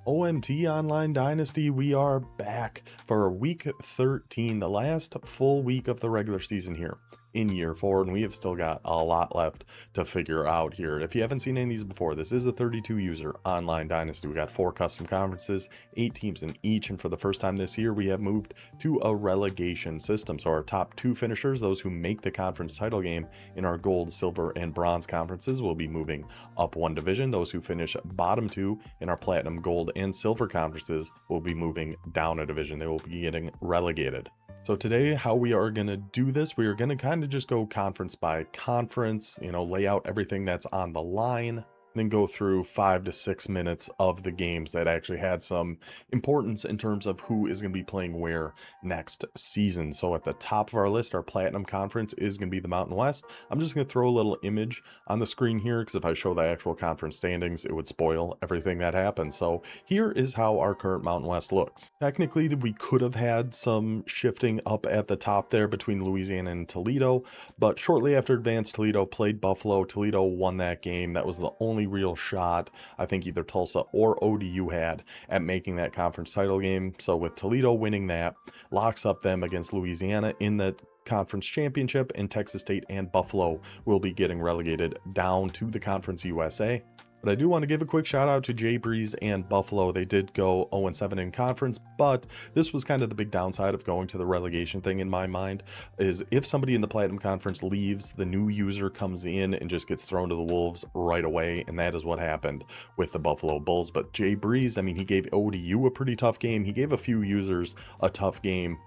OMT Online Dynasty, we are back for week 13, the last full week of the regular season here in year 4, and we have still got a lot left to figure out here. If you haven't seen any of these before, this is a 32 user online dynasty. We got 4 custom conferences, 8 teams in each, and for the first time this year we have moved to a relegation system. So our top 2 finishers, those who make the conference title game in our gold, silver, and bronze conferences, will be moving up 1 division. Those who finish bottom 2 in our platinum, gold, and silver conferences will be moving down a division. They will be getting relegated. So today, how we are going to do this, we are going to kind of just go conference by conference, lay out everything that's on the line, then go through 5 to 6 minutes of the games that actually had some importance in terms of who is going to be playing where next season. So at the top of our list, our Platinum Conference is going to be the Mountain West. I'm just going to throw a little image on the screen here because if I show the actual conference standings, it would spoil everything that happens. So here is how our current Mountain West looks. Technically, we could have had some shifting up at the top there between Louisiana and Toledo, but shortly after Advanced Toledo played Buffalo, Toledo won that game. That was the only real shot I think either Tulsa or ODU had at making that conference title game. So with Toledo winning that, locks up them against Louisiana in the conference championship, and Texas State and Buffalo will be getting relegated down to the Conference USA. But I do want to give a quick shout out to Jay Breeze and Buffalo. They did go 0-7 in conference, but this was kind of the big downside of going to the relegation thing in my mind, is if somebody in the Platinum Conference leaves, the new user comes in and just gets thrown to the wolves right away, and that is what happened with the Buffalo Bulls. But Jay Breeze, I mean, he gave ODU a pretty tough game. He gave a few users a tough game,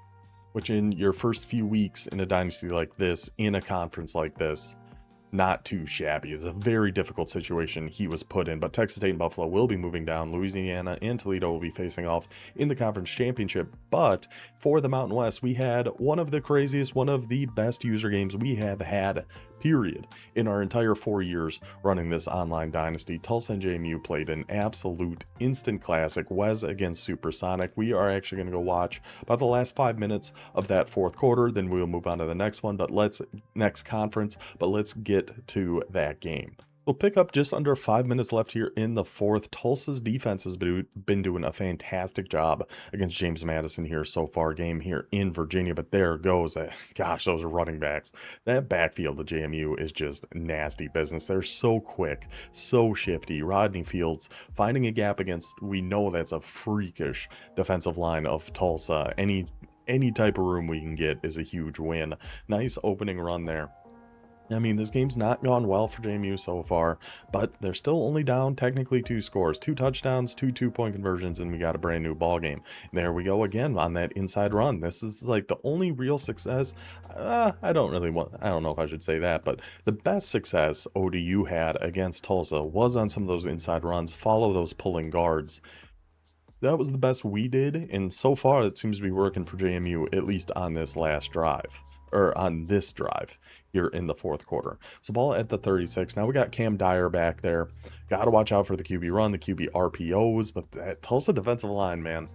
which in your first few weeks in a dynasty like this, in a conference like this, not too shabby. It's a very difficult situation he was put in, but Texas State and Buffalo will be moving down. Louisiana and Toledo will be facing off in the conference championship. But for the Mountain West, we had one of the craziest, one of the best user games we have had, period, in our entire 4 years running this online dynasty. Tulsa and JMU played an absolute instant classic, Wes against Supersonic. We are actually going to go watch about the last 5 minutes of that 4th quarter, then we'll move on to the next one, but let's get to that game. We'll pick up just under 5 minutes left here in the 4th. Tulsa's defense has been doing a fantastic job against James Madison here so far, game here in Virginia. But there goes that. Gosh, those are running backs. That backfield of JMU is just nasty business. They're so quick, so shifty. Rodney Fields finding a gap against, we know that's a freakish defensive line of Tulsa. Any type of room we can get is a huge win. Nice opening run there. I mean, this game's not gone well for JMU so far, but they're still only down technically 2 scores, 2 touchdowns, 2 2-point conversions, and we got a brand new ball game. There we go again on that inside run. This is like the only real success. I don't know if I should say that, but the best success ODU had against Tulsa was on some of those inside runs, follow those pulling guards. That was the best we did, and so far it seems to be working for JMU, at least on this last drive. Or on this drive here in the 4th quarter. So ball at the 36. Now we got Cam Dyer back there. Got to watch out for the QB run, the QB RPOs, but that Tulsa defensive line, man.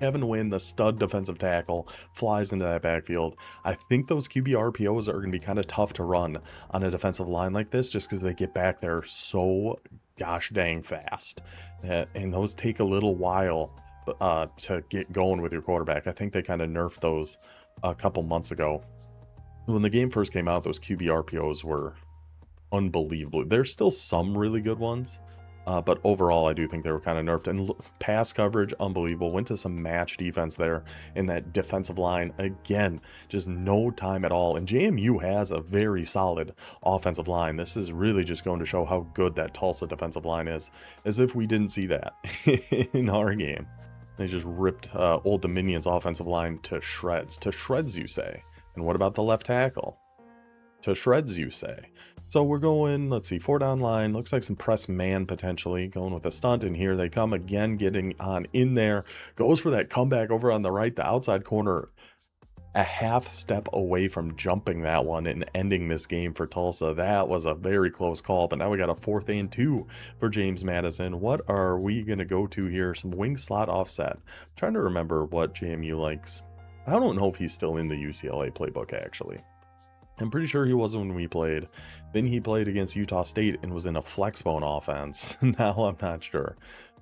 Evan Wynn, the stud defensive tackle, flies into that backfield. I think those QB RPOs are going to be kind of tough to run on a defensive line like this just because they get back there so gosh dang fast. And those take a little while to get going with your quarterback. I think they kind of nerfed those a couple months ago. When the game first came out, those QB RPOs were unbelievable. There's still some really good ones, but overall I do think they were kind of nerfed. And pass coverage, unbelievable. Went to some match defense there in that defensive line. Again, just no time at all. And JMU has a very solid offensive line. This is really just going to show how good that Tulsa defensive line is, as if we didn't see that in our game. They just ripped Old Dominion's offensive line to shreds. To shreds, you say? And what about the left tackle? To shreds, you say? So we're going, let's see, 4 down line. Looks like some press man potentially. Going with a stunt, and here they come again, getting on in there. Goes for that comeback over on the right, the outside corner. A half step away from jumping that one and ending this game for Tulsa. That was a very close call, but now we got a 4th and 2 for James Madison. What are we going to go to here? Some wing slot offset. I'm trying to remember what JMU likes. I don't know if he's still in the UCLA playbook, actually. I'm pretty sure he was when we played. Then he played against Utah State and was in a flex bone offense. Now I'm not sure.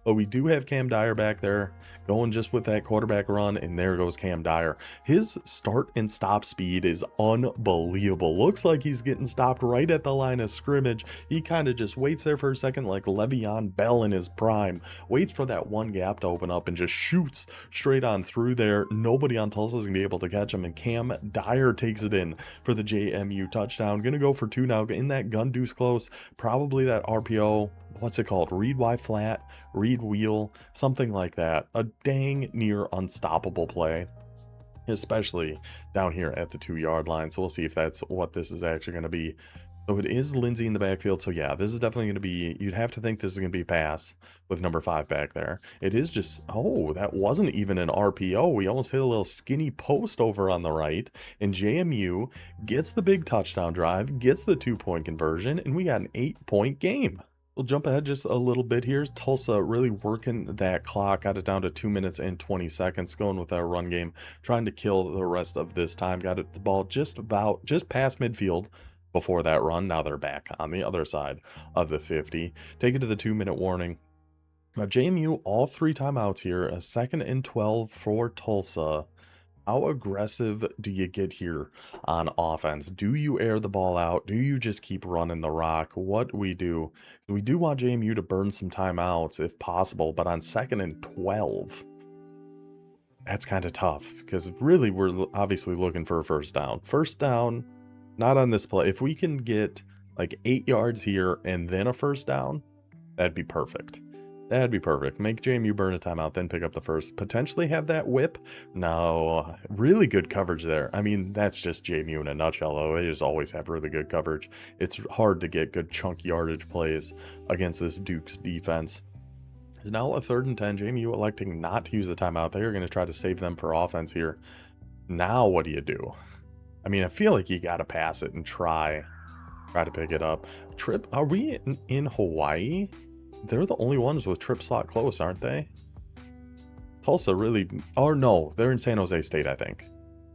But we do have Cam Dyer back there going just with that quarterback run, and there goes Cam Dyer. His start and stop speed is unbelievable. Looks like he's getting stopped right at the line of scrimmage. He kind of just waits there for a second like Le'Veon Bell in his prime. Waits for that one gap to open up and just shoots straight on through there. Nobody on Tulsa is going to be able to catch him, and Cam Dyer takes it in for the JMU touchdown. Going to go for 2 now in that gun deuce close. Probably that RPO. What's it called? Read Y flat, read wheel, something like that. A dang near unstoppable play, especially down here at the 2-yard line. So we'll see if that's what this is actually going to be. So it is Lindsey in the backfield. So yeah, this is definitely going to be, you'd have to think this is going to be a pass with number 5 back there. It is just, oh, that wasn't even an RPO. We almost hit a little skinny post over on the right, and JMU gets the big touchdown drive, gets the 2-point conversion, and we got an 8-point game. We'll jump ahead just a little bit here. Tulsa really working that clock, got it down to 2 minutes and 20 seconds, going with our run game, trying to kill the rest of this time. Got it, the ball just past midfield before that run. Now they're back on the other side of the 50. Take it to the 2-minute warning. Now JMU, all 3 timeouts here, a 2nd and 12 for Tulsa. How aggressive do you get here on offense? Do you air the ball out? Do you just keep running the rock? What we do? We do want JMU to burn some timeouts if possible, but on 2nd and 12, that's kind of tough because really we're obviously looking for a first down. First down, not on this play. If we can get like 8 yards here and then a first down, that'd be perfect. That'd be perfect. Make JMU burn a timeout, then pick up the first. Potentially have that whip. No, really good coverage there. I mean, that's just JMU in a nutshell, though. They just always have really good coverage. It's hard to get good chunk yardage plays against this Dukes defense. It's now a 3rd and 10. JMU electing not to use the timeout. They're going to try to save them for offense here. Now what do you do? I mean, I feel like you got to pass it and try to pick it up. Trip, are we in Hawaii? They're the only ones with trip slot close, aren't they? Tulsa really, or no, they're in San Jose State, I think.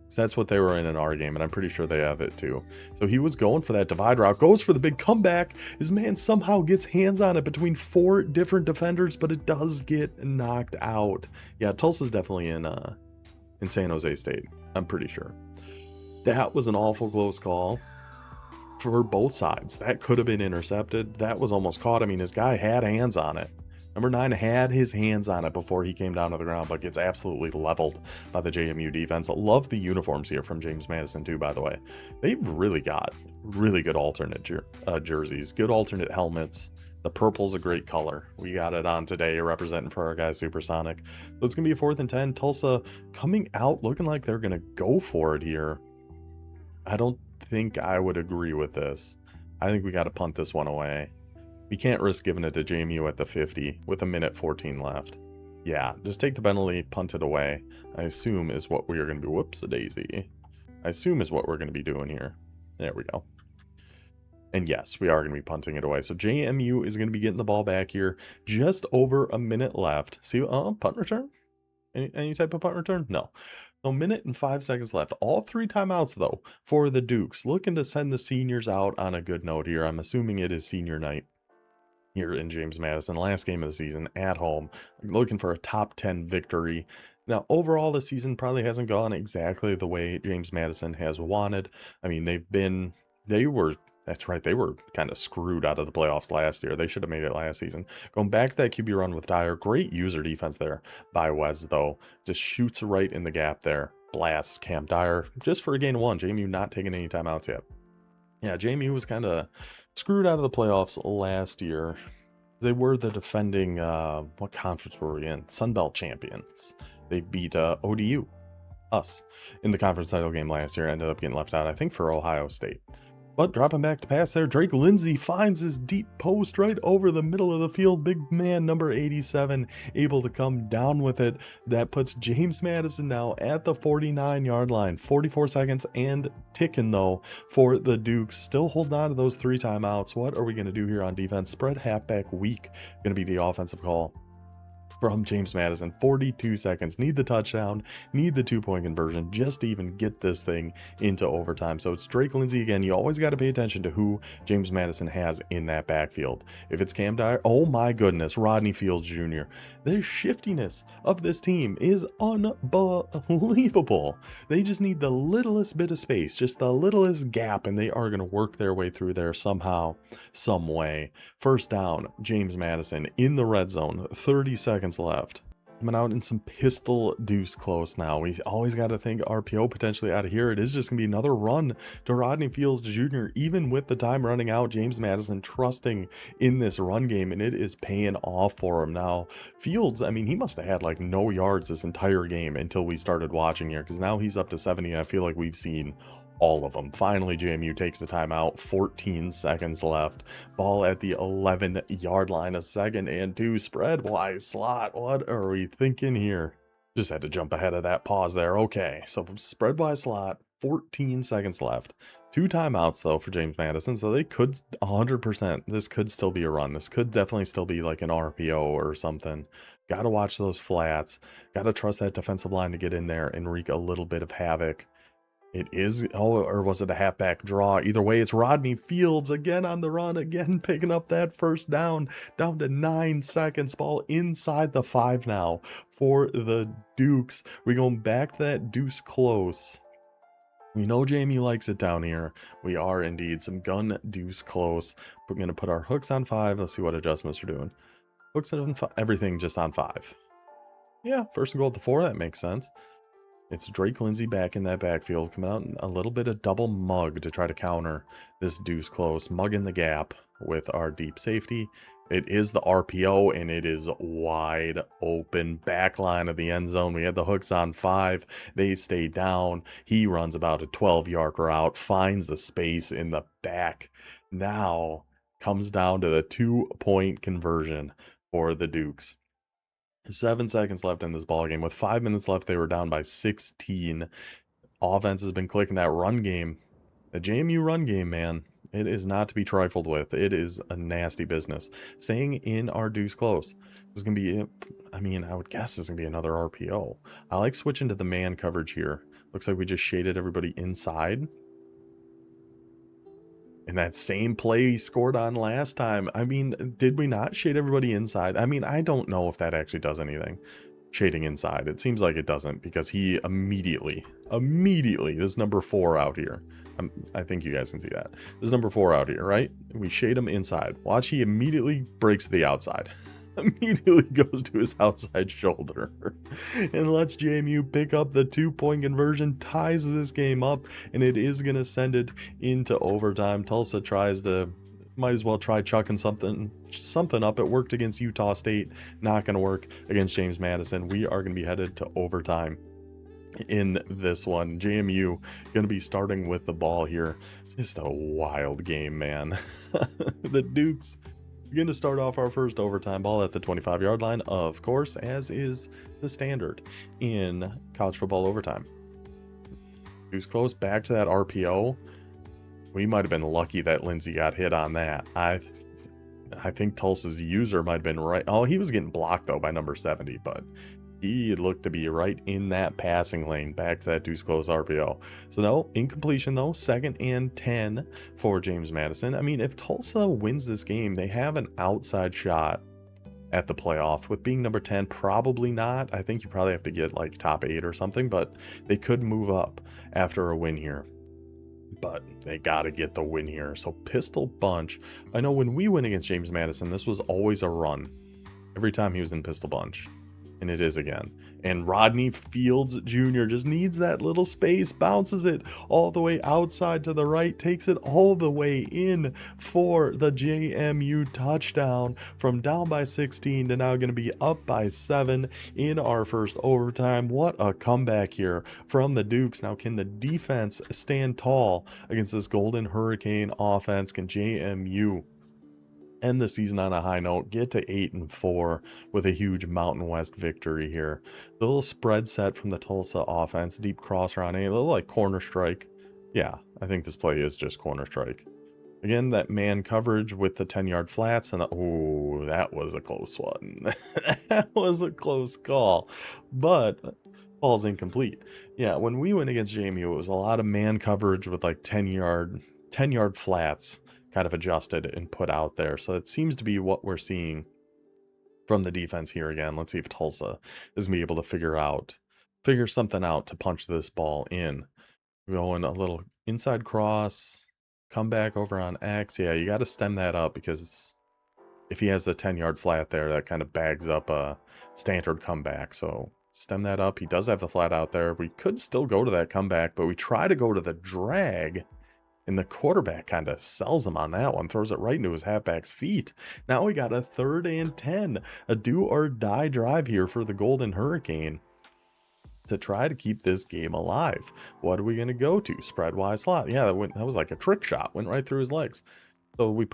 So that's what they were in our game, and I'm pretty sure they have it too. So he was going for that divide route, goes for the big comeback. His man somehow gets hands on it between 4 different defenders, but it does get knocked out. Yeah, Tulsa's definitely in San Jose State, I'm pretty sure. That was an awful close call for both sides. That could have been intercepted. That was almost caught. I mean, his guy had hands on it. Number 9 had his hands on it before he came down to the ground, but gets absolutely leveled by the JMU defense. I love the uniforms here from James Madison too, by the way. They've really got really good alternate jerseys, good alternate helmets. The purple's a great color. We got it on today, representing for our guy Supersonic. So it's going to be a 4th and 10. Tulsa coming out looking like they're going to go for it here. I don't think I would agree with this. I think we got to punt this one away. We can't risk giving it to JMU at the 50 with 1:14 left. Yeah, just take the penalty, punt it away. I assume is what we are going to do. Whoops-a-daisy. I assume is what we're going to be doing here. There we go. And yes, we are going to be punting it away. So JMU is going to be getting the ball back here. Just over a minute left. See, punt return? Any type of punt return? No. So 1 minute and 5 seconds left. All 3 timeouts, though, for the Dukes. Looking to send the seniors out on a good note here. I'm assuming it is senior night here in James Madison. Last game of the season at home. Looking for a top 10 victory. Now, overall, the season probably hasn't gone exactly the way James Madison has wanted. I mean, that's right, they were kind of screwed out of the playoffs last year. They should have made it last season. Going back to that QB run with Dyer. Great user defense there by Wes, though. Just shoots right in the gap there. Blasts Cam Dyer just for a gain of 1. JMU not taking any timeouts yet. Yeah, JMU was kind of screwed out of the playoffs last year. They were the defending, what conference were we in? Sun Belt champions. They beat ODU, us, in the conference title game last year. Ended up getting left out, I think, for Ohio State. But dropping back to pass there, Drake Lindsey finds his deep post right over the middle of the field. Big man, number 87, able to come down with it. That puts James Madison now at the 49-yard line. 44 seconds and ticking, though, for the Dukes. Still holding on to those 3 timeouts. What are we going to do here on defense? Spread halfback weak. Going to be the offensive call from James Madison. 42 seconds. Need the touchdown, need the 2-point conversion just to even get this thing into overtime. So it's Drake Lindsey again. You always got to pay attention to who James Madison has in that backfield. If it's Cam Dyer, oh my goodness, Rodney Fields Jr. The shiftiness of this team is unbelievable. They just need the littlest bit of space, just the littlest gap, and they are going to work their way through there somehow, some way. First down, James Madison in the red zone, 30 seconds left. Coming out in some pistol deuce close now. We always got to think RPO potentially out of here. It is just going to be another run to Rodney Fields Jr. Even with the time running out, James Madison trusting in this run game, and it is paying off for him now. Fields, I mean, he must have had like no yards this entire game until we started watching here, because now he's up to 70, and I feel like we've seen all of them. Finally, JMU takes the timeout. 14 seconds left. Ball at the 11-yard line. A 2nd and 2. Spread wide slot. What are we thinking here? Just had to jump ahead of that pause there. Okay, so spread wide slot. 14 seconds left. 2 timeouts though for James Madison, so they could 100%. This could still be a run. This could definitely still be like an RPO or something. Got to watch those flats. Got to trust that defensive line to get in there and wreak a little bit of havoc. It is, oh, or was it a halfback draw? Either way, it's Rodney Fields again on the run, again picking up that first down to 9 seconds. Ball inside the 5 now for the Dukes. We're going back to that deuce close. We know Jamie likes it down here. We are indeed some gun deuce close. We're going to put our hooks on 5. Let's see what adjustments we're doing. Hooks on 5, everything just on 5. Yeah, first and goal at the 4. That makes sense. It's Drake Lindsey back in that backfield, coming out in a little bit of double mug to try to counter this deuce close. Mug in the gap with our deep safety. It is the RPO, and it is wide open back line of the end zone. We had the hooks on 5. They stay down. He runs about a 12-yard route, finds the space in the back. Now comes down to the 2-point conversion for the Dukes. 7 seconds left in this ball game. With 5 minutes left, they were down by 16. Offense has been clicking that run game. The JMU run game, man, it is not to be trifled with. It is a nasty business. Staying in our deuce close. This is going to be, I mean, I would guess this is going to be another RPO. I like switching to the man coverage here. Looks like we just shaded everybody inside. And that same play he scored on last time. I mean, did we not shade everybody inside? I mean, I don't know if that actually does anything. Shading inside. It seems like it doesn't, because he immediately, this is number 4 out here. I think you guys can see that. This is number 4 out here, right? We shade him inside. Watch, he immediately breaks to the outside. Immediately goes to his outside shoulder and lets JMU pick up the 2-point conversion, ties this game up, and it is going to send it into overtime. Tulsa might as well try chucking something up. It worked against Utah State, not going to work against James Madison. We are going to be headed to overtime in this one. JMU going to be starting with the ball here. Just a wild game, man. The Dukes going to start off our first overtime ball at the 25-yard line, of course, as is the standard in college football overtime. Deuce close, back to that RPO. We might have been lucky that Lindsey got hit on that. I think Tulsa's user might have been right. Oh, he was getting blocked, though, by number 70, but he looked to be right in that passing lane. Back to that deuce close RPO. So no, incompletion though. 2nd and 10 for James Madison. I mean, if Tulsa wins this game, they have an outside shot at the playoff. With being number 10, probably not. I think you probably have to get like top 8 or something, but they could move up after a win here. But they got to get the win here. So pistol bunch. I know when we win against James Madison, this was always a run. Every time he was in pistol bunch. And it is again. And Rodney Fields Jr. just needs that little space, bounces it all the way outside to the right, takes it all the way in for the JMU touchdown, from down by 16 to now going to be up by 7 in our first overtime. What a comeback here from the Dukes. Now, can the defense stand tall against this Golden Hurricane offense? Can JMU end the season on a high note, get to 8-4 with a huge Mountain West victory here? The little spread set from the Tulsa offense, deep cross around a little like corner strike. Yeah, I think this play is just corner strike. Again, that man coverage with the 10-yard flats, and oh, that was a close one. That was a close call, but ball's incomplete. Yeah, when we went against JMU, it was a lot of man coverage with like 10-yard flats kind of adjusted and put out there. So it seems to be what we're seeing from the defense here again. Let's see if Tulsa is going to be able to figure something out to punch this ball in. Going a little inside cross, come back over on X. Yeah, you got to stem that up, because if he has the 10-yard flat there, that kind of bags up a standard comeback. So stem that up. He does have the flat out there. We could still go to that comeback, but we try to go to the drag, and the quarterback kind of sells him on that one, throws it right into his halfback's feet. Now we got a 3rd and 10, a do or die drive here for the Golden Hurricane to try to keep this game alive. What are we going to go to? Spread wide slot. Yeah, that was like a trick shot. Went right through his legs. So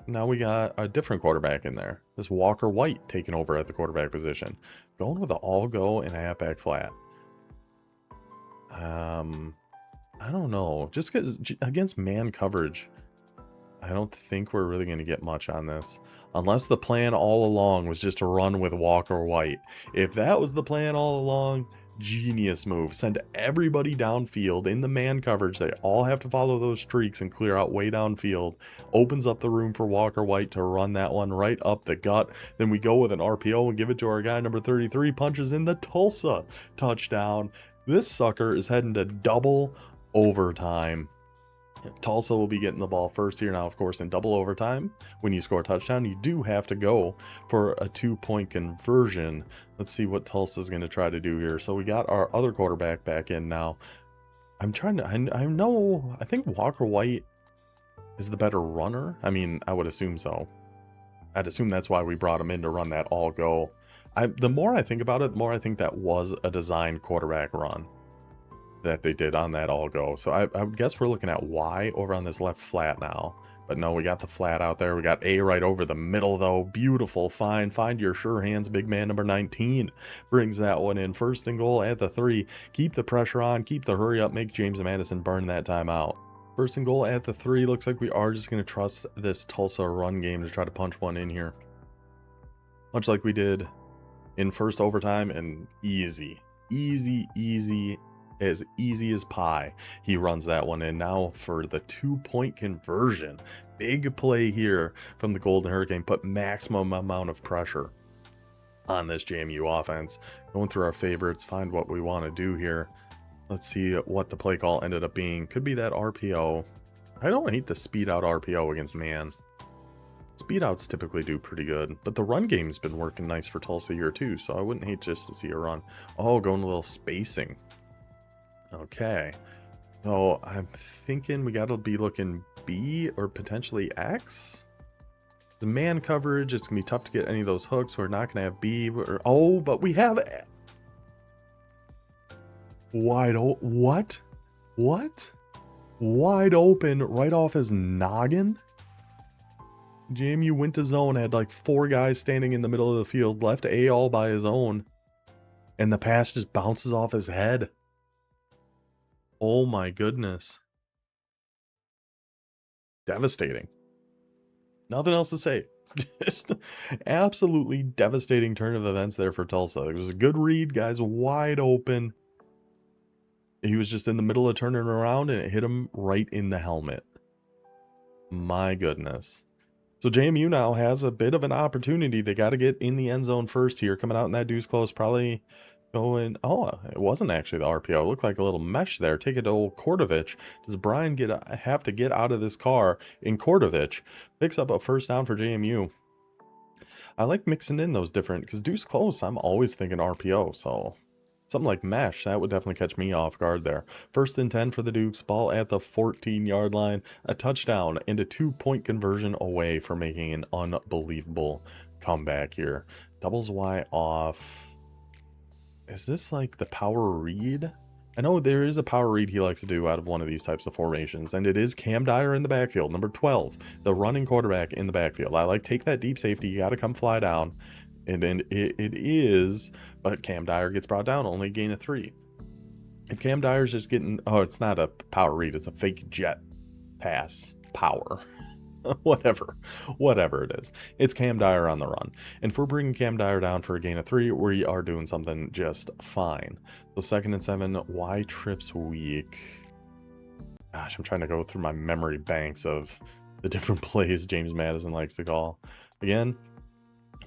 now we got a different quarterback in there. This Walker White taking over at the quarterback position. Going with an all-go and a halfback flat. I don't know. Just because against man coverage, I don't think we're really going to get much on this. Unless the plan all along was just to run with Walker White. If that was the plan all along, genius move. Send everybody downfield in the man coverage. They all have to follow those streaks and clear out way downfield. Opens up the room for Walker White to run that one right up the gut. Then we go with an RPO and give it to our guy number 33. Punches in the Tulsa touchdown. This sucker is heading to double overtime. Tulsa will be getting the ball first here. Now, of course, in double overtime, when you score a touchdown, you do have to go for a 2-point conversion. Let's see what Tulsa's going to try to do here. So we got our other quarterback back in now. I think Walker White is the better runner. I mean, I would assume so. I'd assume that's why we brought him in, to run that all go. The more I think about it, the more I think that was a designed quarterback run that they did on that all go. So I would guess we're looking at Y over on this left flat now. But no, we got the flat out there. We got A right over the middle, though. Beautiful. Fine. Find your sure hands. Big man number 19 brings that one in. 1st and goal at the 3. Keep the pressure on. Keep the hurry up. Make James Madison burn that time out. 1st and goal at the 3. Looks like we are just going to trust this Tulsa run game to try to punch one in here. Much like we did in first overtime, and easy. As easy as pie, he runs that one in. Now for the 2-point conversion. Big play here from the Golden Hurricane. Put maximum amount of pressure on this JMU offense. Going through our favorites, find what we want to do here. Let's see what the play call ended up being. Could be that RPO. I don't hate the speed out RPO against man. Speed outs typically do pretty good, but the run game's been working nice for Tulsa here too, so I wouldn't hate just to see a run. Oh, going a little spacing. Okay, so I'm thinking we got to be looking B or potentially X. The man coverage, it's going to be tough to get any of those hooks. We're not going to have B. But we have wide open. What? Wide open right off his noggin? JMU went to zone, had like 4 guys standing in the middle of the field, left A all by his own, and the pass just bounces off his head. Oh my goodness. Devastating. Nothing else to say. Just absolutely devastating turn of events there for Tulsa. It was a good read, guys, wide open. He was just in the middle of turning around and it hit him right in the helmet. My goodness. So JMU now has a bit of an opportunity. They got to get in the end zone first here. Coming out in that deuce close, probably going, oh, it wasn't actually the RPO. It looked like a little mesh there. Take it to old Kordovich. Does Brian have to get out of this car? In Kordovich picks up a 1st down for JMU. I like mixing in those different, because deuce close, I'm always thinking RPO. So something like mesh, that would definitely catch me off guard there. 1st and 10 for the Dukes. Ball at the 14-yard line. A touchdown and a 2-point conversion away for making an unbelievable comeback here. Doubles Y off. Is this like the power read? I know there is a power read he likes to do out of one of these types of formations, and it is Cam Dyer in the backfield, number 12, the running quarterback in the backfield. I like take that deep safety. You got to come fly down. And then it is, but Cam Dyer gets brought down, only gain of 3. And Cam Dyer's just getting, oh, it's not a power read, it's a fake jet pass power. Whatever it is. It's Cam Dyer on the run. And if we're bringing Cam Dyer down for a gain of 3, we are doing something just fine. So 2nd and 7, why trips weak? Gosh, I'm trying to go through my memory banks of the different plays James Madison likes to call. Again,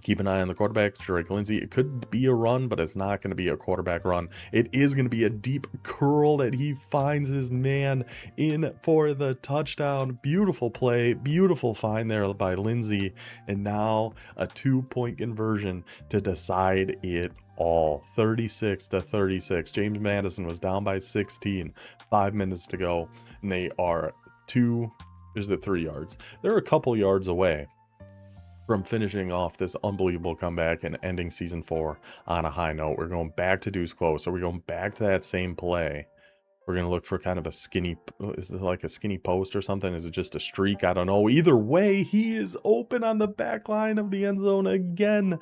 keep an eye on the quarterback, Drake Lindsay. It could be a run, but it's not going to be a quarterback run. It is going to be a deep curl that he finds his man in for the touchdown. Beautiful play, beautiful find there by Lindsay. And now a 2-point conversion to decide it all. 36-36. James Madison was down by 16. 5 minutes to go. And they are 3 yards. They're a couple yards away from finishing off this unbelievable comeback and ending season 4 on a high note. We're going back to deuce close. Are we going back to that same play? We're going to look for kind of a skinny, is it like a skinny post or something? Is it just a streak? I don't know. Either way, he is open on the back line of the end zone again.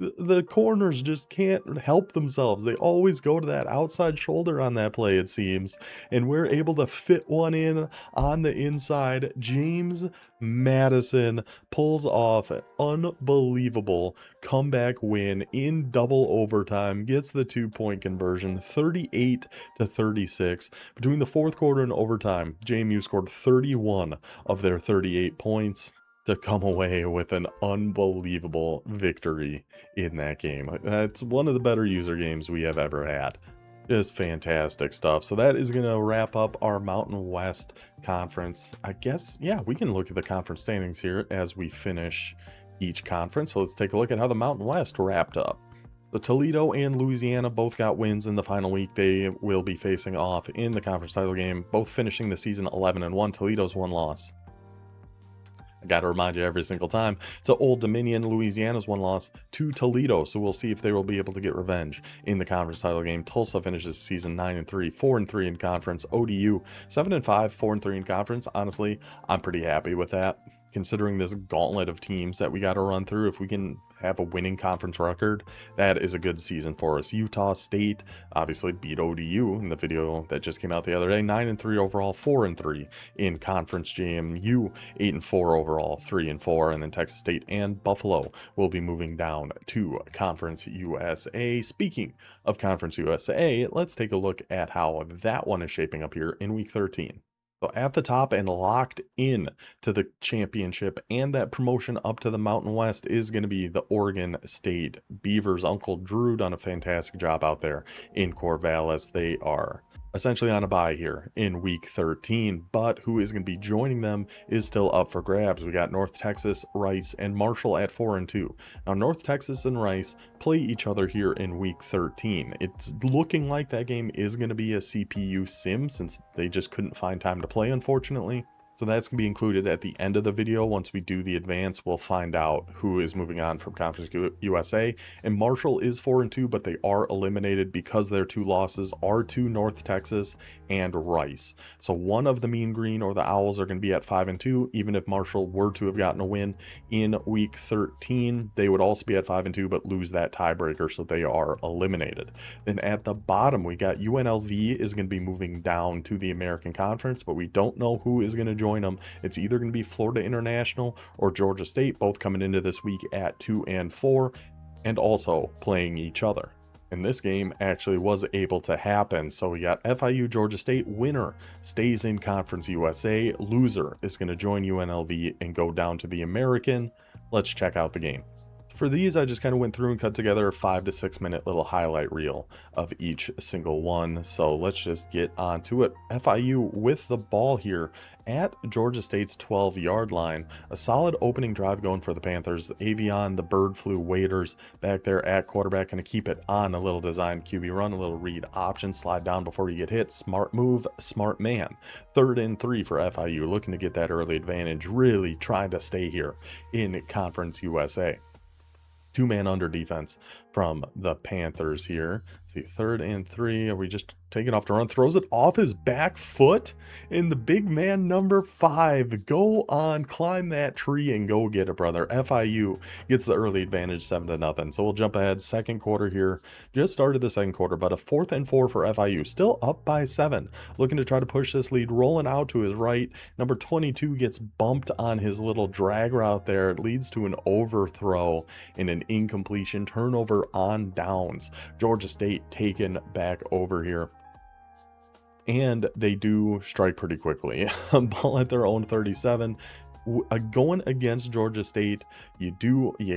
The corners just can't help themselves. They always go to that outside shoulder on that play, it seems. And we're able to fit one in on the inside. James Madison pulls off an unbelievable comeback win in double overtime, gets the 2-point conversion, 38-36. Between the 4th quarter and overtime, JMU scored 31 of their 38 points to come away with an unbelievable victory in that game. That's one of the better user games we have ever had. Just fantastic stuff. So that is going to wrap up our Mountain West Conference. I guess, yeah, we can look at the conference standings here as we finish each conference. So let's take a look at how the Mountain West wrapped up. So Toledo and Louisiana both got wins in the final week. They will be facing off in the conference title game, both finishing the season 11-1. Toledo's 1 loss. I got to remind you every single time, to Old Dominion. Louisiana's 1 loss to Toledo, so we'll see if they will be able to get revenge in the conference title game. Tulsa finishes the season 9-3, 4-3 in conference. ODU 7-5, 4-3 in conference. Honestly, I'm pretty happy with that, considering this gauntlet of teams that we got to run through. If we can have a winning conference record, that is a good season for us. Utah State obviously beat ODU in the video that just came out the other day. 9-3 overall, 4-3 in conference. JMU 8-4 overall, 3-4, and then Texas State and Buffalo will be moving down to Conference USA. Speaking of Conference USA, let's take a look at how that one is shaping up here in week 13. So at the top and locked in to the championship and that promotion up to the Mountain West is going to be the Oregon State Beavers. Uncle Drew done a fantastic job out there in Corvallis. They are essentially on a bye here in week 13, but who is going to be joining them is still up for grabs. We got North Texas, Rice, and Marshall at 4-2. Now North Texas and Rice play each other here in week 13. It's looking like that game is going to be a CPU sim, since they just couldn't find time to play, unfortunately. So that's going to be included at the end of the video. Once we do the advance, we'll find out who is moving on from Conference USA. And Marshall is 4-2, but they are eliminated because their 2 losses are to North Texas and Rice. So one of the Mean Green or the Owls are going to be at 5-2. Even if Marshall were to have gotten a win in week 13, they would also be at 5-2, but lose that tiebreaker, so they are eliminated. Then at the bottom, we got UNLV is going to be moving down to the American Conference, but we don't know who is going to join them. It's either going to be Florida International or Georgia State, both coming into this week at 2-4 and also playing each other. And this game actually was able to happen. So we got FIU Georgia State. Winner stays in Conference USA. Loser is going to join UNLV and go down to the American. Let's check out the game. For these, I just kind of went through and cut together a 5 to 6 minute little highlight reel of each single one. So let's just get on to it. FIU with the ball here at Georgia State's 12-yard line. A solid opening drive going for the Panthers. The Avion, the Bird Flu Waiters back there at quarterback, going to keep it on. A little design QB run, a little read option, slide down before you get hit. Smart move, smart man. 3rd and 3 for FIU, looking to get that early advantage, really trying to stay here in Conference USA. 2-man under defense from the Panthers here. See, 3rd and 3. Are we just taking off to run, throws it off his back foot, and the big man number 5, go on, climb that tree and go get it, brother. FIU gets the early advantage 7-0. So we'll jump ahead. Second quarter here. Just started the second quarter, but a 4th and 4 for FIU. Still up by 7. Looking to try to push this lead. Rolling out to his right. Number 22 gets bumped on his little drag route there. It leads to an overthrow and an incompletion. Turnover on downs. Georgia State taken back over here. And they do strike pretty quickly. Ball at their own 37. Going against Georgia State, you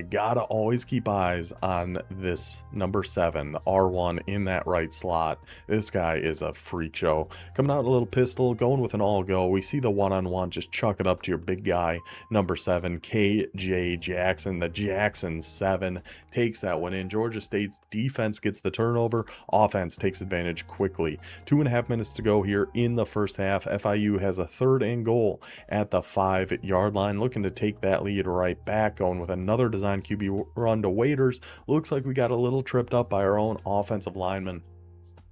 gotta always keep eyes on this number 7, the R1 in that right slot. This guy is a freak show. Coming out a little pistol, going with an all go. We see the one-on-one, just chuck it up to your big guy, number 7, KJ Jackson. The Jackson 7 takes that one in. Georgia State's defense gets the turnover. Offense takes advantage quickly. 2.5 minutes to go here in the first half. FIU has a 3rd and goal at the 5-yard line, looking to take that lead right back, going with another design QB run to Waiters. Looks like we got a little tripped up by our own offensive lineman.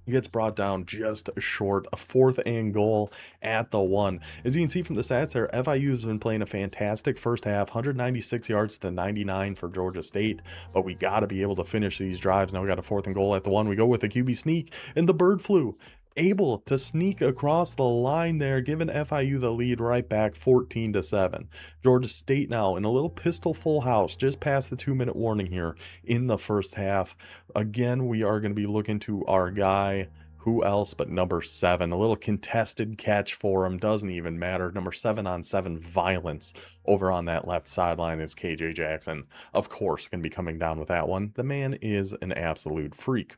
He gets brought down just short, a 4th and goal at the 1. As you can see from the stats there, FIU has been playing a fantastic first half, 196 yards to 99 for Georgia State, but we got to be able to finish these drives. Now we got a 4th and goal at the 1. We go with the QB sneak, and the bird flew. Able to sneak across the line there, giving FIU the lead right back 14-7. Georgia State now in a little pistol full house, just past the 2-minute warning here in the first half. Again, we are going to be looking to our guy, who else but number 7. A little contested catch for him, doesn't even matter. Number 7-on-7 violence over on that left sideline is KJ Jackson. Of course, going to be coming down with that one. The man is an absolute freak.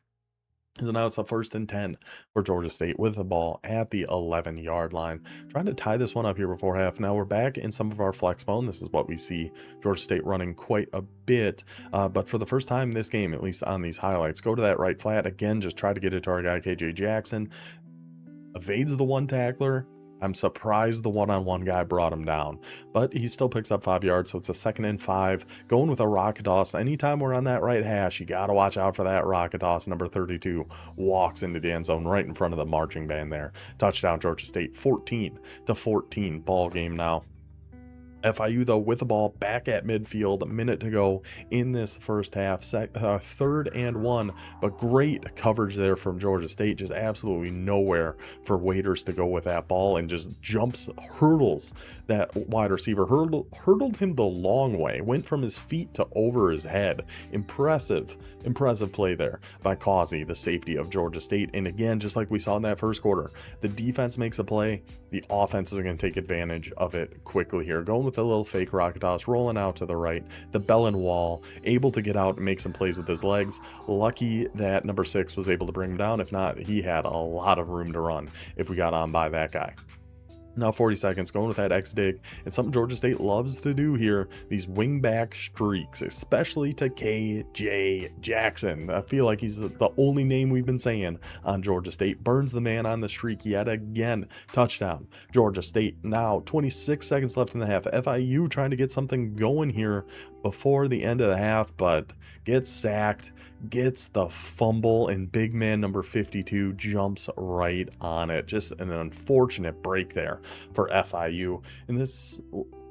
So now it's a 1st and 10 for Georgia State with the ball at the 11-yard line. Trying to tie this one up here before half. Now we're back in some of our flex bone. This is what we see Georgia State running quite a bit. But for the first time in this game, at least on these highlights, go to that right flat. Again, just try to get it to our guy, KJ Jackson. Evades the one tackler. I'm surprised the one-on-one guy brought him down, but he still picks up 5 yards, so it's a 2nd and 5. Going with a rocket toss. Anytime we're on that right hash, you got to watch out for that rocket toss. Number 32 walks into the end zone right in front of the marching band there. Touchdown, Georgia State, 14-14 ball game now. FIU, though, with the ball back at midfield, a minute to go in this first half, 3rd and 1, but great coverage there from Georgia State, just absolutely nowhere for Waiters to go with that ball, and just hurdles that wide receiver, hurdled him the long way, went from his feet to over his head. Impressive play there by Causey, the safety of Georgia State. And again, just like we saw in that first quarter, the defense makes a play, the offense is going to take advantage of it quickly here. Going with a little fake rocket toss, rolling out to the right, the Bellin wall, able to get out and make some plays with his legs. Lucky that number 6 was able to bring him down. If not, he had a lot of room to run if we got on by that guy. Now 40 seconds, going with that X-dig. It's something Georgia State loves to do here, these wingback streaks, especially to KJ Jackson. I feel like he's the only name we've been saying on Georgia State. Burns the man on the streak yet again. Touchdown, Georgia State. Now 26 seconds left in the half. FIU trying to get something going here before the end of the half, but gets sacked, gets the fumble, and big man number 52 jumps right on it. Just an unfortunate break there for FIU. And this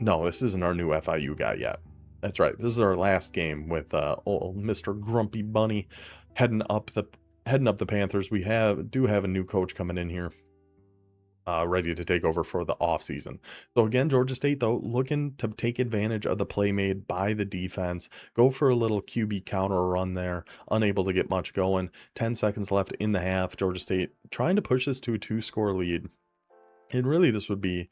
isn't our new FIU guy yet. That's right, this is our last game with old Mr. Grumpy Bunny heading up the Panthers. We do have a new coach coming in here, ready to take over for the offseason. So again, Georgia State, though, looking to take advantage of the play made by the defense. Go for a little QB counter run there. Unable to get much going. 10 seconds left in the half. Georgia State trying to push this to a 2-score lead. And really, this would be...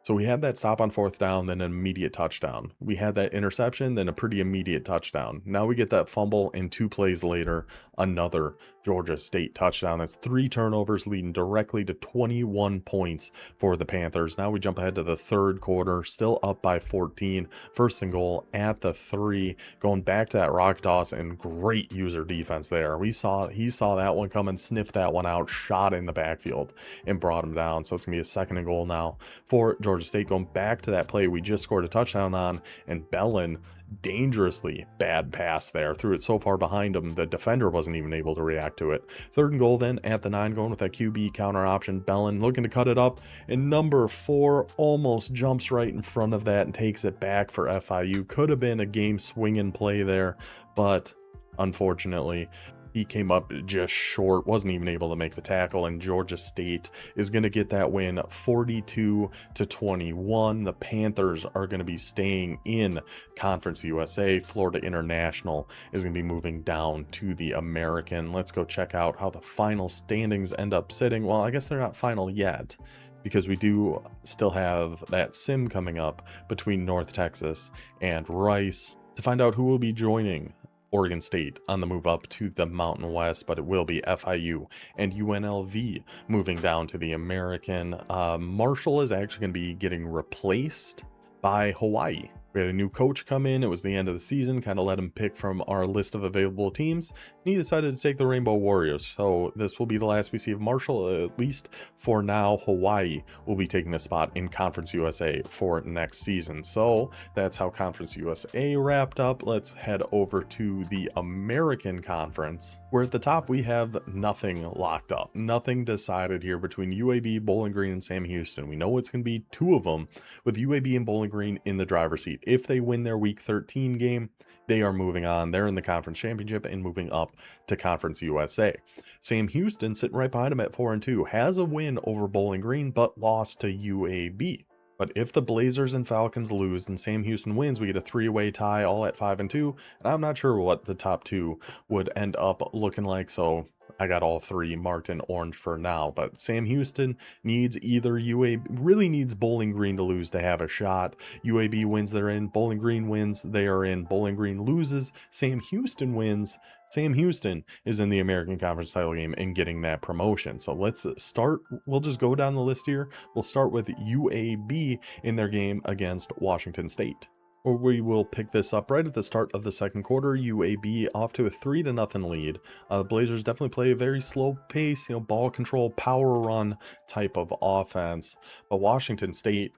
So we had that stop on 4th down, then an immediate touchdown. We had that interception, then a pretty immediate touchdown. Now we get that fumble, and 2 plays later, another Georgia State touchdown. That's 3 turnovers, leading directly to 21 points for the Panthers. Now we jump ahead to the 3rd quarter, still up by 14. 1st and goal at the 3. Going back to that rock toss, and great user defense there. He saw that one coming, sniffed that one out, shot in the backfield, and brought him down. So it's going to be a 2nd and goal now for Georgia Georgia State going back to that play we just scored a touchdown on, and Bellin, dangerously bad pass there, threw it so far behind him the defender wasn't even able to react to it. 3rd and goal then at the 9, going with that QB counter option. Bellin looking to cut it up, and number 4 almost jumps right in front of that and takes it back for FIU. Could have been a game swinging play there, but unfortunately he came up just short, wasn't even able to make the tackle, and Georgia State is going to get that win 42-21. The Panthers are going to be staying in Conference USA. Florida International is going to be moving down to the American. Let's go check out how the final standings end up sitting. Well, I guess they're not final yet, because we do still have that sim coming up between North Texas and Rice to find out who will be joining Oregon State on the move up to the Mountain West, but it will be FIU and UNLV moving down to the American. Marshall is actually going to be getting replaced by Hawaii. We had a new coach come in. It was the end of the season, kind of let him pick from our list of available teams, and he decided to take the Rainbow Warriors. So this will be the last we see of Marshall, at least for now. Hawaii will be taking the spot in Conference USA for next season. So that's how Conference USA wrapped up. Let's head over to the American Conference, where at the top we have nothing locked up, nothing decided here between UAB, Bowling Green, and Sam Houston. We know it's going to be 2 of them, with UAB and Bowling Green in the driver's seat. If they win their Week 13 game, they are moving on. They're in the conference championship and moving up to Conference USA. Sam Houston, sitting right behind them at 4-2, has a win over Bowling Green, but lost to UAB. But if the Blazers and Falcons lose and Sam Houston wins, we get a 3-way tie, all at 5-2. And I'm not sure what the top 2 would end up looking like, so I got all 3 marked in orange for now. But Sam Houston needs either UAB, really needs Bowling Green to lose to have a shot. UAB wins, they're in. Bowling Green wins, they are in. Bowling Green loses, Sam Houston wins. Sam Houston is in the American Conference title game and getting that promotion. So let's start. We'll just go down the list here. We'll start with UAB in their game against Washington State, or we will pick this up right at the start of the second quarter. UAB off to a 3-0 lead. The Blazers definitely play a very slow pace, ball control, power run type of offense. But Washington State,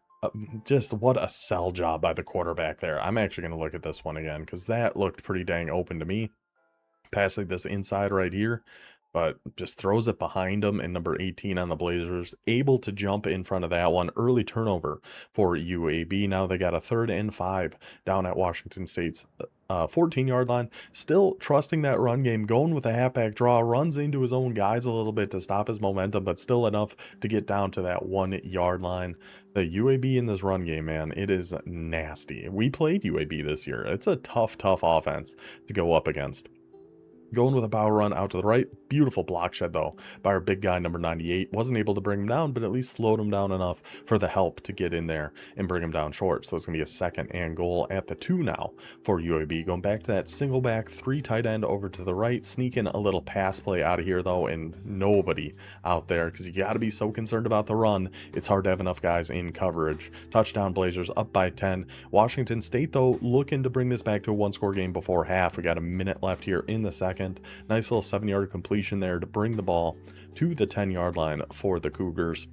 just what a sell job by the quarterback there. I'm actually going to look at this one again because that looked pretty dang open to me. Passing this inside right here, but just throws it behind him, and number 18 on the Blazers able to jump in front of that one. Early turnover for UAB. Now they got a 3rd and 5 down at Washington State's 14-yard line. Still trusting that run game, going with a halfback draw, runs into his own guys a little bit to stop his momentum, but still enough to get down to that 1-yard line. The UAB in this run game, man, it is nasty. We played UAB this year. It's a tough offense to go up against. Going with a power run out to the right. Beautiful block shed, though, by our big guy, number 98. Wasn't able to bring him down, but at least slowed him down enough for the help to get in there and bring him down short. So it's going to be a 2nd and goal at the 2 now for UAB. Going back to that single back, 3 tight end over to the right. Sneaking a little pass play out of here, though, and nobody out there because you got to be so concerned about the run. It's hard to have enough guys in coverage. Touchdown Blazers up by 10. Washington State, though, looking to bring this back to a 1-score game before half. We got a minute left here in the second. Nice little 7-yard completion there to bring the ball to the 10-yard line for the Cougars.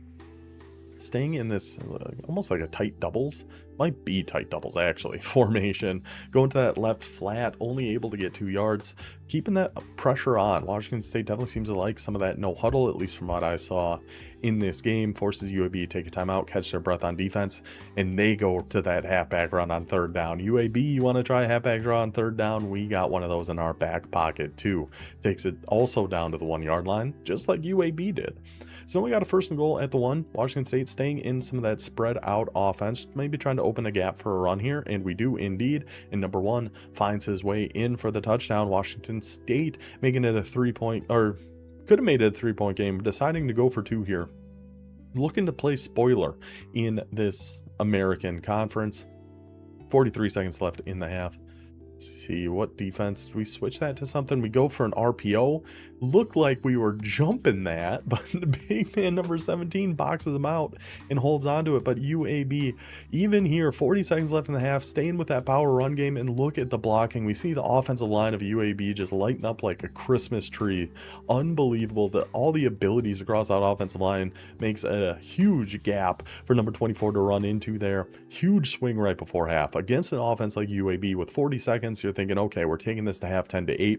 Staying in this almost like a tight doubles, might be tight doubles actually, formation. Going to that left flat, only able to get 2 yards. Keeping that pressure on. Washington State definitely seems to like some of that no huddle, at least from what I saw in this game. Forces UAB to take a timeout, catch their breath on defense, and they go to that halfback run on 3rd down. UAB, you want to try a halfback draw on 3rd down? We got one of those in our back pocket too. Takes it also down to the 1-yard line, just like UAB did. So we got a 1st and goal at the 1. Washington State staying in some of that spread out offense, maybe trying to open a gap for a run here, and we do indeed. And number 1 finds his way in for the touchdown. Washington State making it a 3-point, or could have made it a 3-point game, deciding to go for 2 here. Looking to play spoiler in this American Conference. 43 seconds left in the half. Let's see what defense. We switch that to something. We go for an RPO. looked like we were jumping that, but the big man number 17 boxes him out and holds on to it. But UAB, even here, 40 seconds left in the half, staying with that power run game, and look at the blocking. We see the offensive line of UAB just lighten up like a Christmas tree. Unbelievable that all the abilities across that offensive line makes a huge gap for number 24 to run into there. Huge swing right before half against an offense like UAB with 40 seconds. You're thinking, okay, we're taking this to half 10-8.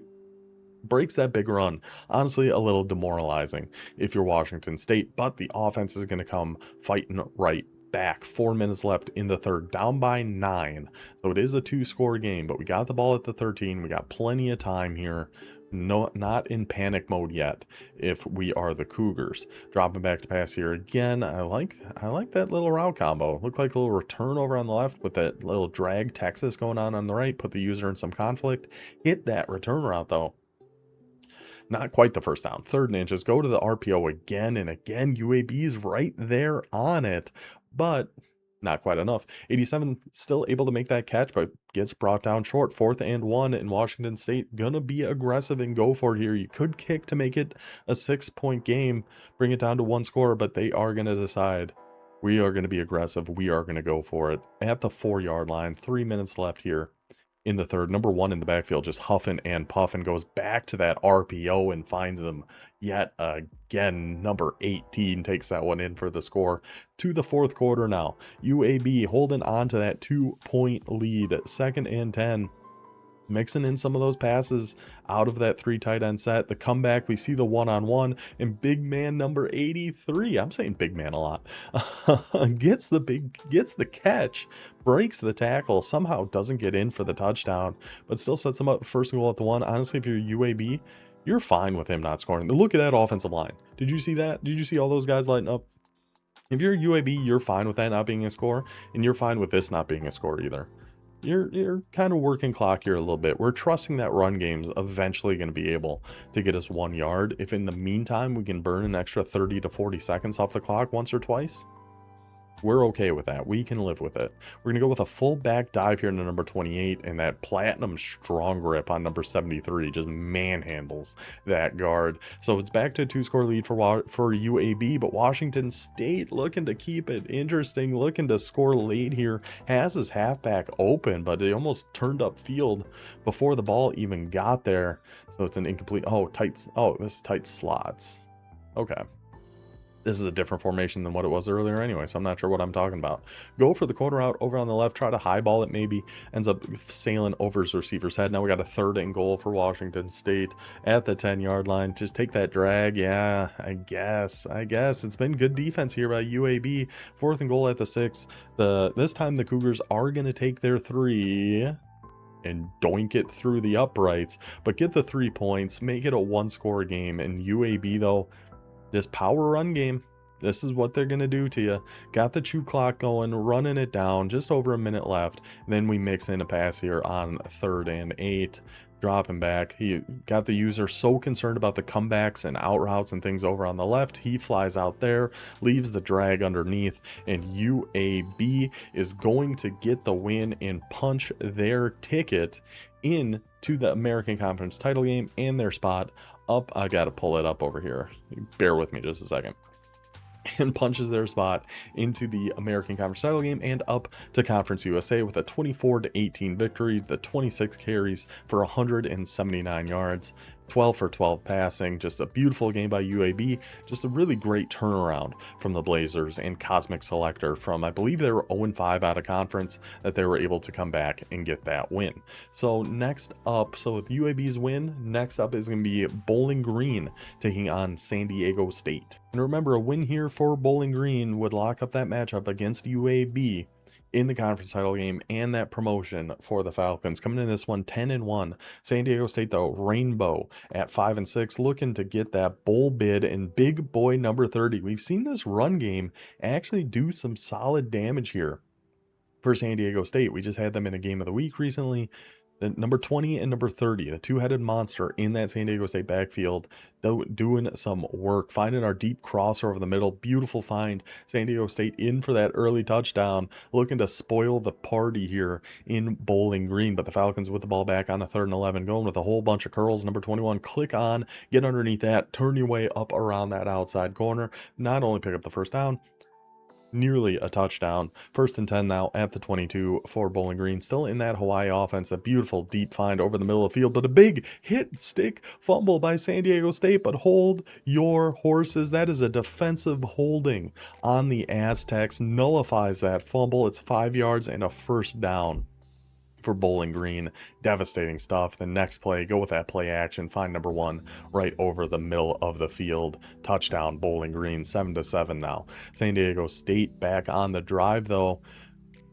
Breaks that big run. Honestly, a little demoralizing if you're Washington State, but the offense is going to come fighting right back. 4 minutes left in the third, down by 9. So it is a 2-score game, but we got the ball at the 13. We got plenty of time here. No, not in panic mode yet if we are the Cougars. Dropping back to pass here again. I like that little route combo. Looked like a little return over on the left with that little drag Texas going on the right. Put the user in some conflict. Hit that return route though. Not quite the first down. 3rd and inches. Go to the RPO again and again. UAB's right there on it, but not quite enough. 87 still able to make that catch, but gets brought down short. 4th and 1, and Washington State gonna be aggressive and go for it here. You could kick to make it a 6-point game, bring it down to 1 score, but they are gonna decide. We are gonna be aggressive. We are gonna go for it at the 4-yard line. 3 minutes left here in the third. Number 1 in the backfield, just huffing and puffing, goes back to that RPO and finds him yet again. Number 18 takes that one in for the score. To the 4th quarter now. UAB holding on to that 2-point lead. 2nd and 10. Mixing in some of those passes out of that 3 tight end set. The comeback, we see the one-on-one, and big man number 83, I'm saying big man a lot, gets the catch, breaks the tackle, somehow doesn't get in for the touchdown, but still sets him up 1st and goal at the 1. Honestly, if you're UAB, you're fine with him not scoring. Look at that offensive line. Did you see that? Did you see all those guys lighting up? If you're UAB, you're fine with that not being a score, and you're fine with this not being a score either. You're kind of working clock here a little bit. We're trusting that run game's eventually going to be able to get us 1 yard. If in the meantime we can burn an extra 30 to 40 seconds off the clock once or twice, we're okay with that. We can live with it. We're going to go with a full back dive here into number 28, and that platinum strong grip on number 73 just manhandles that guard. So it's back to a 2-score lead for UAB, but Washington State looking to keep it interesting, looking to score late here. Has his halfback open, but it almost turned up field before the ball even got there. So it's an incomplete. This is tight slots. Okay. This is a different formation than what it was earlier anyway, so I'm not sure what I'm talking about. Go for the quarter out over on the left, try to highball it maybe, ends up sailing over his receiver's head. Now we got a 3rd and goal for Washington State at the 10-yard line. Just take that drag. Yeah, I guess. It's been good defense here by UAB. 4th and goal at the 6. This time the Cougars are going to take their 3 and doink it through the uprights, but get the 3 points, make it a 1-score game. And UAB, though, this power run game, this is what they're going to do to you. Got the chew clock going, running it down, just over a minute left. Then we mix in a pass here on 3rd and 8. Dropping back. He got the user so concerned about the comebacks and out routes and things over on the left. He flies out there, leaves the drag underneath, and UAB is going to get the win and punch their ticket into the American Conference title game and their spot up. I got to pull it up over here. Bear with me just a second. And punches their spot into the American Conference title game and up to Conference USA with a 24-18 victory. The 26 carries for 179 yards, 12 for 12 passing. Just a beautiful game by UAB. Just a really great turnaround from the Blazers and Cosmic Selector from, I believe they were 0-5 out of conference, that they were able to come back and get that win. So next up, so with UAB's win, next up is going to be Bowling Green taking on San Diego State. And remember, a win here for Bowling Green would lock up that matchup against UAB in the conference title game and that promotion for the Falcons. Coming in this one 10-1. San Diego State, though, rainbow at 5-6, looking to get that bowl bid. And big boy number 30, we've seen this run game actually do some solid damage here for San Diego State. We just had them in a game of the week recently. The number 20 and number 30, the two-headed monster in that San Diego State backfield, doing some work, finding our deep crosser over the middle. Beautiful find. San Diego State in for that early touchdown, looking to spoil the party here in Bowling Green. But the Falcons with the ball back on a 3rd and 11, going with a whole bunch of curls. Number 21, click on, get underneath that, turn your way up around that outside corner. Not only pick up the first down, nearly a touchdown. 1st and 10 now at the 22 for Bowling Green. Still in that Hawaii offense. A beautiful deep find over the middle of the field, but a big hit stick fumble by San Diego State. But hold your horses. That is a defensive holding on the Aztecs. Nullifies that fumble. It's 5 yards and a 1st down for Bowling Green. Devastating stuff. The next play, go with that play action, find number 1 right over the middle of the field. Touchdown Bowling Green. 7-7 now. San Diego State back on the drive though.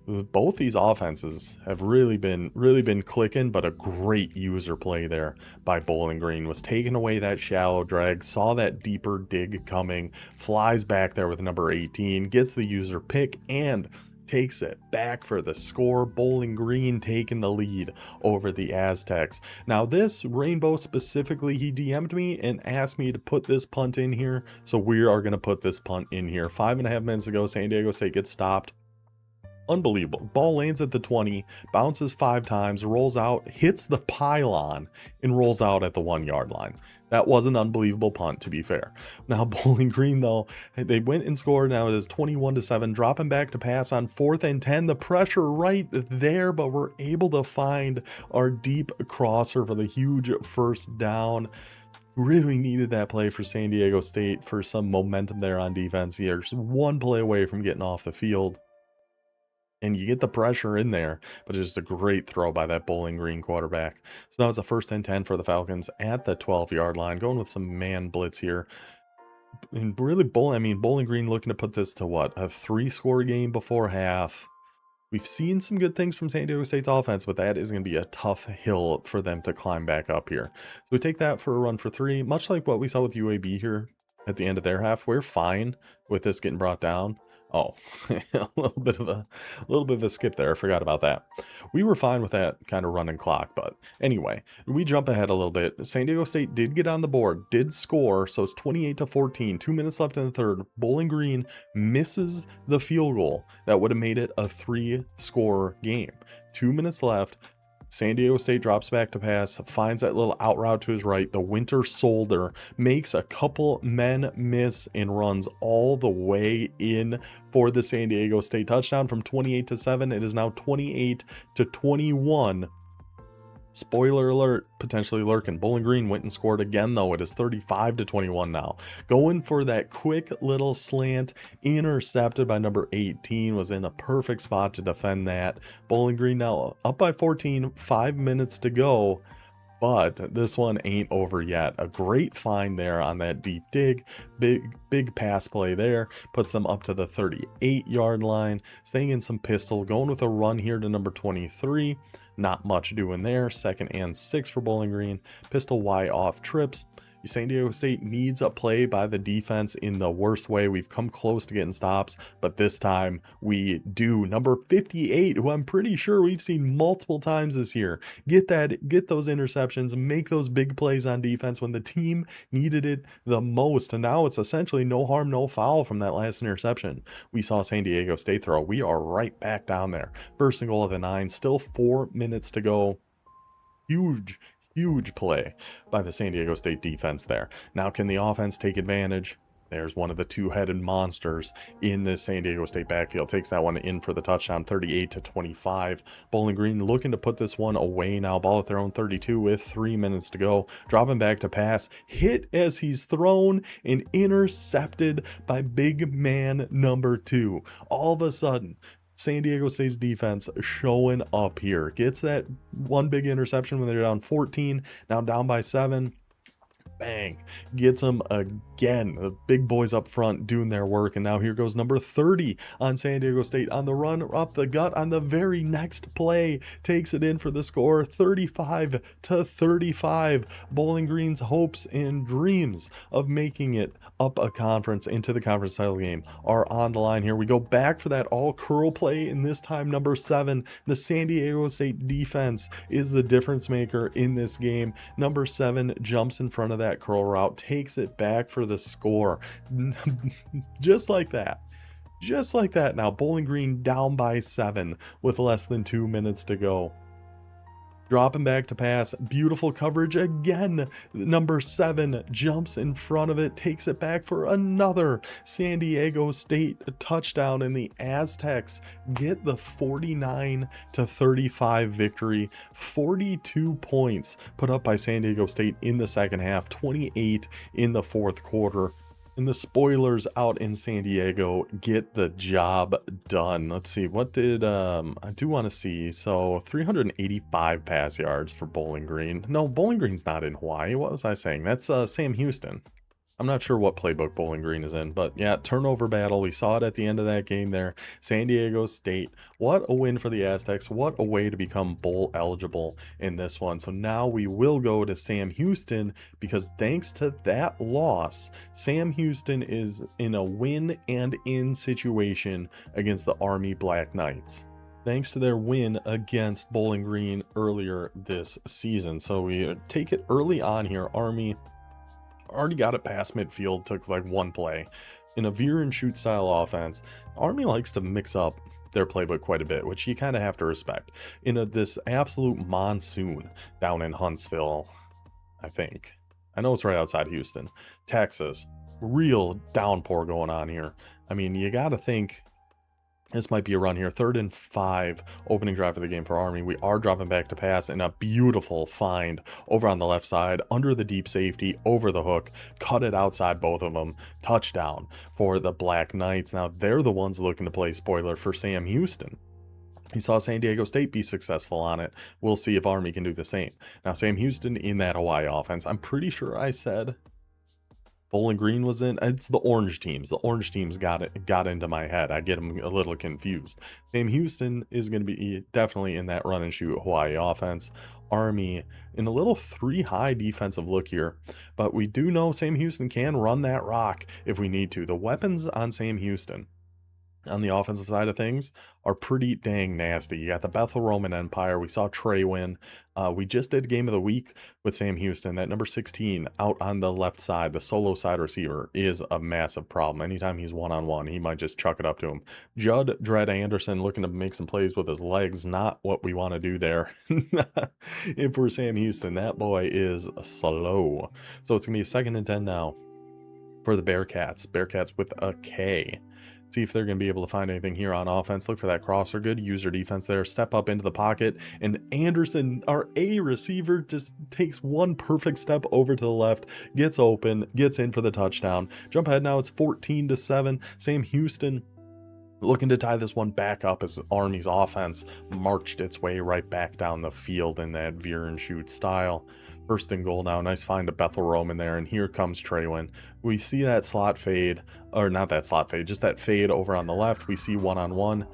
Both these offenses have really been clicking, but a great user play there by Bowling Green was taking away that shallow drag, saw that deeper dig coming, flies back there with number 18, gets the user pick, and takes it back for the score. Bowling Green taking the lead over the Aztecs. Now this Rainbow specifically, he DM'd me and asked me to put this punt in here, so we are going to put this punt in here. 5.5 minutes ago, San Diego State gets stopped. Unbelievable. Ball lands at the 20, bounces 5 times, rolls out, hits the pylon, and rolls out at the 1-yard line. That was an unbelievable punt, to be fair. Now, Bowling Green, though, they went and scored. Now it is 21-7, dropping back to pass on 4th and 10. The pressure right there, but we're able to find our deep crosser for the huge 1st down. Really needed that play for San Diego State for some momentum there on defense here. Just one play away from getting off the field. And you get the pressure in there, but it's just a great throw by that Bowling Green quarterback. So now it's a 1st and 10 for the Falcons at the 12-yard line, going with some man blitz here. And really, Bowling Green looking to put this to what? A 3-score game before half. We've seen some good things from San Diego State's offense, but that is going to be a tough hill for them to climb back up here. So we take that for a run for 3, much like what we saw with UAB here at the end of their half. We're fine with this getting brought down. Oh, a little bit of a skip there. I forgot about that. We were fine with that kind of running clock, but anyway, we jump ahead a little bit. San Diego State did get on the board, did score, so it's 28-14. 2 minutes left in the 3rd. Bowling Green misses the field goal that would have made it a 3-score game. 2 minutes left. San Diego State drops back to pass, finds that little out route to his right, the winter soldier, makes a couple men miss and runs all the way in for the San Diego State touchdown from 28-7. It is now 28-21. Spoiler alert, potentially lurking. Bowling Green went and scored again, though. It is 35-21 now. Going for that quick little slant, intercepted by number 18, was in a perfect spot to defend that. Bowling Green now up by 14, 5 minutes to go. But this one ain't over yet. A great find there on that deep dig. Big pass play there. Puts them up to the 38-yard line. Staying in some pistol. Going with a run here to number 23. Not much doing there. 2nd and 6 for Bowling Green. Pistol Y off trips. San Diego State needs a play by the defense in the worst way. We've come close to getting stops, but this time we do. Number 58, who I'm pretty sure we've seen multiple times this year, get those interceptions, make those big plays on defense when the team needed it the most. And now it's essentially no harm, no foul from that last interception we saw San Diego State throw. We are right back down there. 1st and goal of the 9, still 4 minutes to go. Huge play by the San Diego State defense there. Now can the offense take advantage? There's one of the two-headed monsters in this San Diego State backfield. Takes that one in for the touchdown, 38-25. Bowling Green looking to put this one away now. Ball at their own 32 with 3 minutes to go. Dropping back to pass. Hit as he's thrown and intercepted by big man number 2. All of a sudden, San Diego State's defense showing up here. Gets that one big interception when they're down 14, now down by 7. bang, gets him again. The big boys up front doing their work, and now here goes number 30 on San Diego State on the run up the gut on the very next play, takes it in for the score, 35-35. Bowling Green's hopes and dreams of making it up a conference into the conference title game are on the line here. We go back for that all curl play, and this time number 7, the San Diego State defense is the difference maker in this game. Number 7 jumps in front of that curl route, takes it back for the score. Just like that. Just like that. Now Bowling Green down by 7 with less than 2 minutes to go. Dropping back to pass, beautiful coverage again. Number 7 jumps in front of it, takes it back for another San Diego State touchdown, and the Aztecs get the 49-35 victory. 42 points put up by San Diego State in the second half, 28 in the fourth quarter. And the spoilers out in San Diego get the job done. Let's see, what did I do want to see? So 385 pass yards for Bowling Green. No, Bowling Green's not in Hawaii. What was I saying? That's Sam Houston. I'm not sure what playbook Bowling Green is in, but yeah, turnover battle. We saw it at the end of that game there. San Diego State. What a win for the Aztecs. What a way to become bowl eligible in this one. So now we will go to Sam Houston, because thanks to that loss, Sam Houston is in a win and in situation against the Army Black Knights, thanks to their win against Bowling Green earlier this season. So we take it early on here. Army already got it past midfield, took like one play. In a veer and shoot style offense, Army likes to mix up their playbook quite a bit, which you kind of have to respect. In this absolute monsoon down in Huntsville, I think. I know it's right outside Houston, Texas. Real downpour going on here. I mean, you got to think this might be a run here. 3rd and 5, opening drive of the game for Army. We are dropping back to pass, and a beautiful find over on the left side, under the deep safety, over the hook, cut it outside both of them. Touchdown for the Black Knights. Now they're the ones looking to play spoiler for Sam Houston. He saw San Diego State be successful on it. We'll see if Army can do the same. Now Sam Houston in that Hawaii offense, I'm pretty sure I said Bowling Green was in. It's the orange teams. The orange teams got into my head. I get them a little confused. Sam Houston is going to be definitely in that run and shoot Hawaii offense. Army in a little 3-high defensive look here, but we do know Sam Houston can run that rock if we need to. The weapons on Sam Houston on the offensive side of things are pretty dang nasty. You got the Bethel Roman Empire. We saw Trey win. We just did game of the week with Sam Houston. That number 16 out on the left side, the solo side receiver, is a massive problem. Anytime he's one-on-one, he might just chuck it up to him. Judd Dredd Anderson looking to make some plays with his legs. Not what we want to do there. If we're Sam Houston, that boy is slow. So it's going to be a 2nd and 10 now for the Bearcats. Bearcats with a K. See if they're going to be able to find anything here on offense. Look for that crosser. Good user defense there. Step up into the pocket. And Anderson, our A receiver, just takes one perfect step over to the left. Gets open. Gets in for the touchdown. Jump ahead now. It's 14-7. Sam Houston looking to tie this one back up as Army's offense marched its way right back down the field in that veer and shoot style. 1st and goal now. Nice find to Bethel Roman there, and here comes Traywin. We see that slot fade, or not that slot fade, just that fade over on the left. We see one-on-one.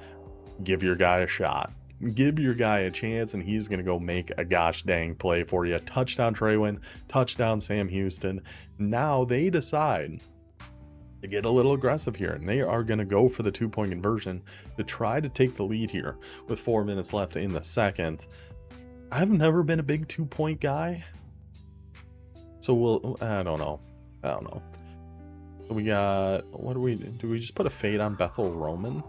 Give your guy a shot. Give your guy a chance, and he's going to go make a gosh dang play for you. Touchdown Traywin, touchdown Sam Houston. Now they decide to get a little aggressive here, and they are going to go for the 2-point conversion to try to take the lead here with 4 minutes left in the second. I've never been a big 2-point guy, so I don't know. We got, what do we just put a fade on Bethel Roman?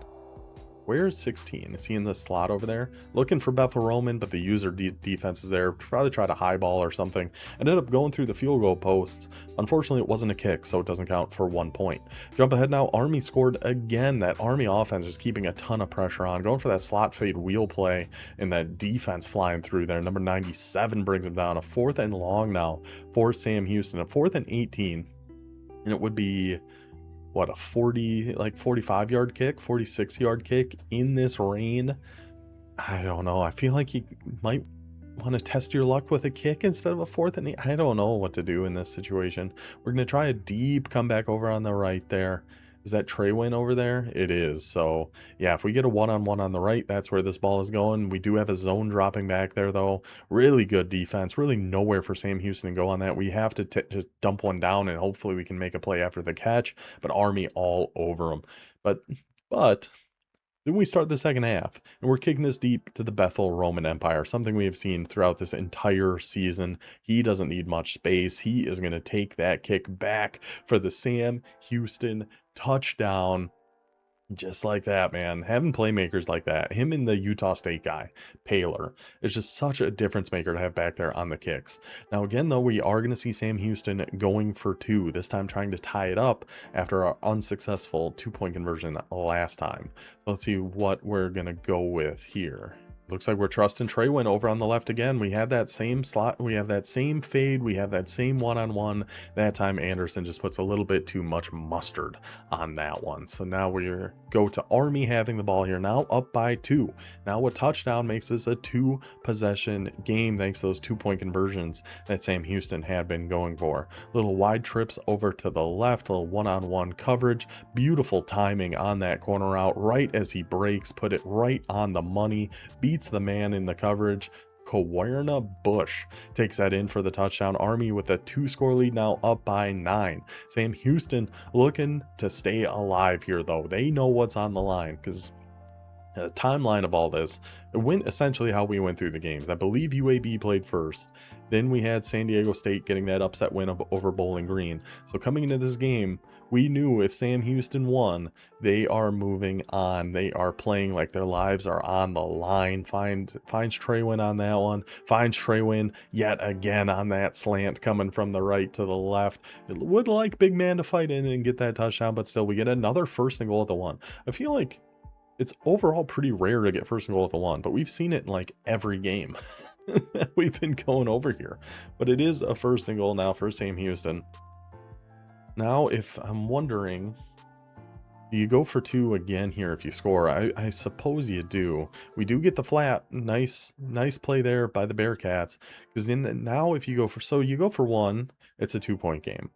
Where is 16? Is he in the slot over there? Looking for Bethel Roman, but the user defense is there. Probably try to highball or something. Ended up going through the field goal posts. Unfortunately, it wasn't a kick, so it doesn't count for 1 point. Jump ahead now. Army scored again. That Army offense is keeping a ton of pressure on. Going for that slot fade wheel play, and that defense flying through there. Number 97 brings him down. A 4th and long now for Sam Houston. A 4th and 18. And it would be, what, a 45-yard kick, 46-yard kick in this rain? I don't know. I feel like he might want to test your luck with a kick instead of a 4th and 8? I don't know what to do in this situation. We're going to try a deep comeback over on the right there. Is that Trey Win over there? It is. So, yeah, if we get a one-on-one on the right, that's where this ball is going. We do have a zone dropping back there, though. Really good defense. Really nowhere for Sam Houston to go on that. We have to just dump one down, and hopefully we can make a play after the catch. But Army all over them. But then we start the second half, and we're kicking this deep to the Bethel Roman Empire, something we have seen throughout this entire season. He doesn't need much space. He is going to take that kick back for the Sam Houston touchdown. Just like that, man. Having playmakers like that, him and the Utah State guy, Paler, is just such a difference maker to have back there on the kicks. Now, again, though, we are going to see Sam Houston going for 2, this time trying to tie it up after our unsuccessful 2-point conversion last time. So let's see what we're going to go with here. Looks like we're trusting Trey Win over on the left again. We have that same slot. We have that same fade. We have that same one-on-one. That time Anderson just puts a little bit too much mustard on that one. So now we go to Army having the ball here. Now up by 2. Now a touchdown makes this a 2-possession game thanks to those 2-point conversions that Sam Houston had been going for. Little wide trips over to the left. Little one-on-one coverage. Beautiful timing on that corner out right as he breaks. Put it right on the money. Beats the man in the coverage. Kawerna Bush takes that in for the touchdown. Army with a 2-score lead, now up by 9. Sam Houston looking to stay alive here, though. They know what's on the line because the timeline of all this, it went essentially how we went through the games. I believe UAB played first. Then we had San Diego State getting that upset win over Bowling Green. So coming into this game, we knew if Sam Houston won, they are moving on. They are playing like their lives are on the line. Finds Trey Win on that one. Finds Trey Win yet again on that slant coming from the right to the left. It would like big man to fight in and get that touchdown, but still we get another 1st and goal at the 1. I feel like it's overall pretty rare to get 1st and goal at the 1, but we've seen it in like every game that we've been going over here. But it is a 1st and goal now for Sam Houston. Now, if I'm wondering, do you go for 2 again here if you score? I suppose you do. We do get the flat. Nice play there by the Bearcats. Because then now if you go for, so you go for 1, it's a 2-point game.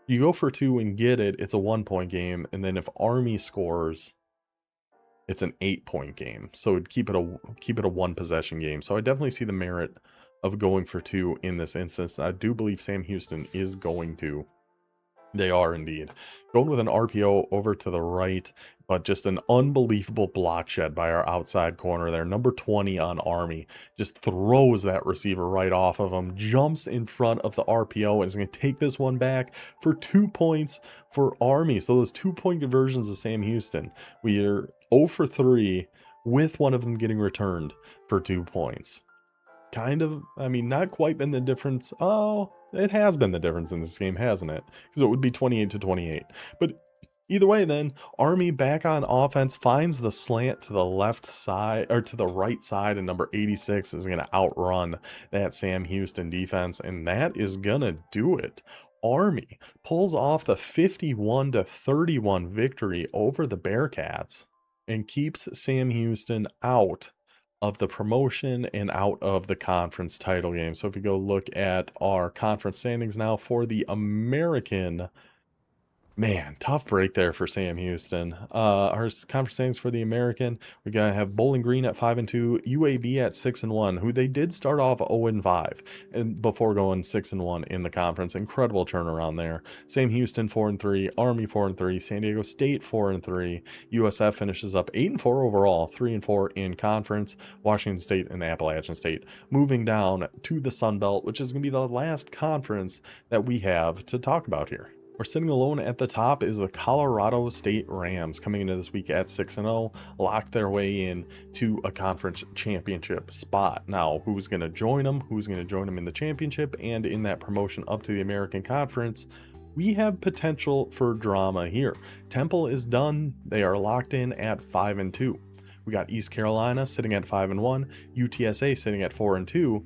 You go for 2 and get it, it's a 1-point game. And then if Army scores, it's an 8-point game. So it'd keep it a 1-possession game. So I definitely see the merit of going for 2 in this instance. I do believe Sam Houston is going to. They are indeed. Going with an RPO over to the right, but just an unbelievable block shed by our outside corner there. Number 20 on Army just throws that receiver right off of him, jumps in front of the RPO, and is going to take this one back for 2 points for Army. So those 2-point conversions of Sam Houston, we are 0 for 3 with one of them getting returned for 2 points. Kind of, I mean, not quite been the difference. Oh, it has been the difference in this game, hasn't it? Because it would be 28-28. But either way, then Army back on offense, finds the slant to the left side or to the right side, and number 86 is going to outrun that Sam Houston defense, and that is going to do it. Army pulls off the 51-31 victory over the Bearcats and keeps Sam Houston out of the promotion and out of the conference title game. So if you go look at our conference standings now for the American, man, tough break there for Sam Houston. Our conference standings for the American, we gotta have Bowling Green at 5-2, UAB at 6-1, who they did start off 0-5 and before going 6-1 in the conference. Incredible turnaround there. Sam Houston 4-3, Army 4-3, San Diego State 4-3, USF finishes up 8-4 overall, 3-4 in conference. Washington State and Appalachian State moving down to the Sun Belt, which is gonna be the last conference that we have to talk about here. We're sitting alone at the top is the Colorado State Rams, coming into this week at 6-0, locked their way in to a conference championship spot. Now, who's going to join them? Who's going to join them in the championship and in that promotion up to the American Conference? We have potential for drama here. Temple is done. They are locked in at 5-2. We got East Carolina sitting at 5-1, UTSA sitting at 4-2.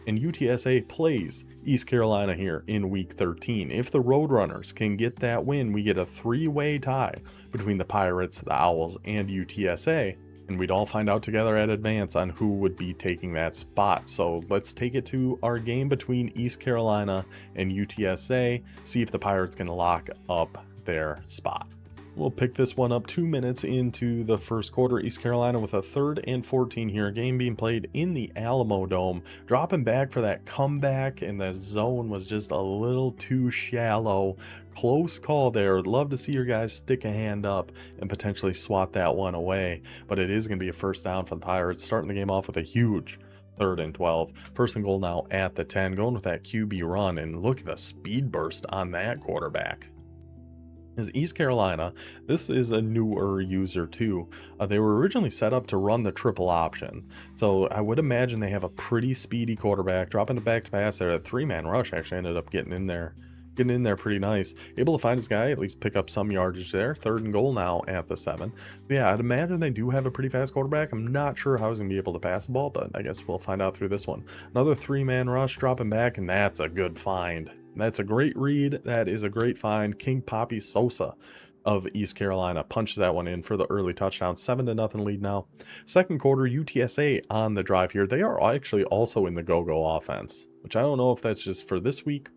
And UTSA plays East Carolina here in week 13. If the Roadrunners can get that win, we get a 3-way tie between the Pirates, the Owls, and UTSA. and we'd all find out together at advance on who would be taking that spot. So let's take it to our game between East Carolina and UTSA, see if the Pirates can lock up their spot. We'll pick this one up 2 minutes into the first quarter. East Carolina with a 3rd and 14 here. Game being played in the Alamo Dome. Dropping back for that comeback, and the zone was just a little too shallow. Close call there. Love to see your guys stick a hand up and potentially swat that one away. But it is going to be a first down for the Pirates, starting the game off with a huge 3rd and 12. 1st and goal now at the 10. Going with that QB run, and look at the speed burst on that quarterback. Is East Carolina, this is a newer user too. They were originally set up to run the triple option. So I would imagine they have a pretty speedy quarterback. Dropping the back to pass there, a 3-man rush actually ended up getting in there pretty nice. Able to find his guy, at least pick up some yardage there. 3rd and goal now at the 7. So yeah, I'd imagine they do have a pretty fast quarterback. I'm not sure how he's gonna be able to pass the ball, but I guess we'll find out through this one. Another 3-man rush, dropping back, and that's a good find. That's a great read. That is a great find. King Poppy Sosa of East Carolina punches that one in for the early touchdown. 7-0 lead now. 2nd quarter, UTSA on the drive here. They are actually also in the go-go offense, which I don't know if that's just for this week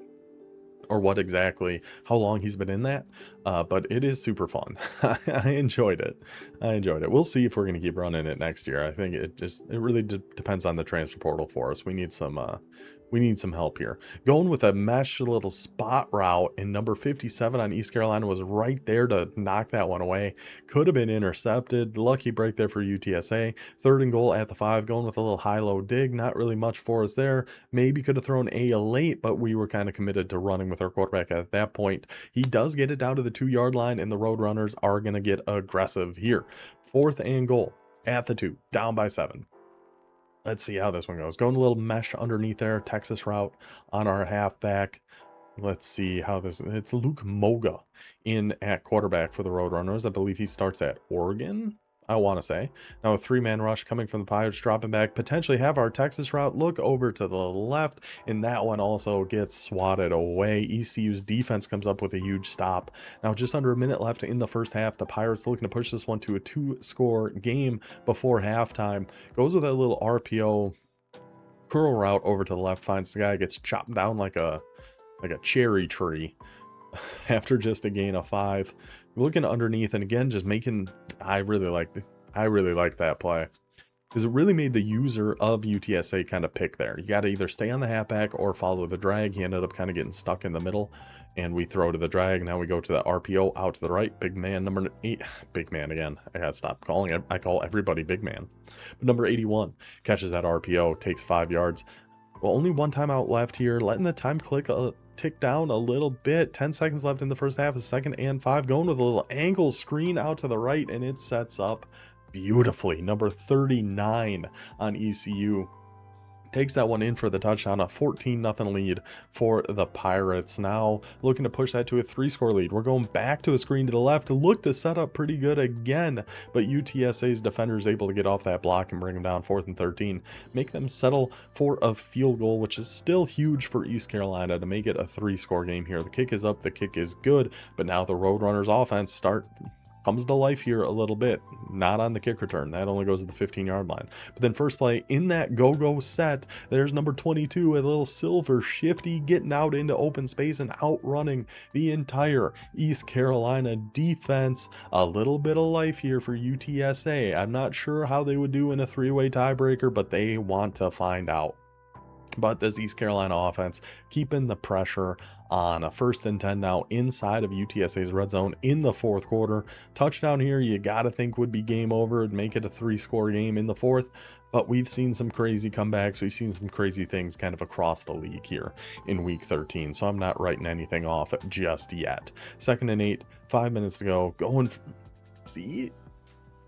or what exactly, how long he's been in that, but it is super fun. I enjoyed it. We'll see if we're going to keep running it next year. I think it really depends on the transfer portal for us. We need some help here. Going with a mesh little spot route, and number 57 on East Carolina was right there to knock that one away. Could have been intercepted. Lucky break there for UTSA. 3rd and goal at the 5. Going with a little high-low dig. Not really much for us there. Maybe could have thrown a late, but we were kind of committed to running with our quarterback at that point. He does get it down to the 2-yard line, and the Roadrunners are going to get aggressive here. 4th and goal at the 2. Down by 7. Let's see how this one goes. Going a little mesh underneath there. Texas route on our halfback. Let's see how this... It's Luke Moga in at quarterback for the Roadrunners. I believe he starts at Oregon, I want to say. Now a 3-man rush coming from the Pirates, dropping back. Potentially have our Texas route. Look over to the left, and that one also gets swatted away. ECU's defense comes up with a huge stop. Now just under a minute left in the first half. The Pirates looking to push this one to a 2-score game before halftime. Goes with that little RPO curl route over to the left. Finds the guy, gets chopped down like a cherry tree after just a gain of 5. Looking underneath, and again, just making... I really like that play, because it really made the user of UTSA kind of pick there. You got to either stay on the halfback or follow the drag. He ended up kind of getting stuck in the middle, and we throw to the drag. Now we go to the RPO out to the right. Big man, number 8. Big man again. I gotta stop calling it. I call everybody big man. But number 81 catches that RPO, takes 5 yards. Well, only one timeout left here. Letting the time tick down a little bit. 10 seconds left in the first half. A 2nd and 5. Going with a little angle screen out to the right, and it sets up beautifully. Number 39 on ECU takes that one in for the touchdown. A 14-0 lead for the Pirates. Now looking to push that to a 3-score lead. We're going back to a screen to the left. Look to set up pretty good again, but UTSA's defender is able to get off that block and bring them down. 4th and 13. Make them settle for a field goal, which is still huge for East Carolina to make it a 3-score game here. The kick is up. The kick is good, but now the Roadrunners offense comes to life here a little bit. Not on the kick return. That only goes to the 15-yard line. But then first play in that go-go set, there's number 22, a little silver shifty, getting out into open space and outrunning the entire East Carolina defense. A little bit of life here for UTSA. I'm not sure how they would do in a 3-way tiebreaker, but they want to find out. But this East Carolina offense keeping the pressure on. A 1st and 10 now inside of UTSA's red zone in the 4th quarter. Touchdown here, you got to think would be game over and make it a 3-score game in the 4th. But we've seen some crazy comebacks. We've seen some crazy things kind of across the league here in week 13. So I'm not writing anything off just yet. 2nd and 8, 5 minutes to go. See?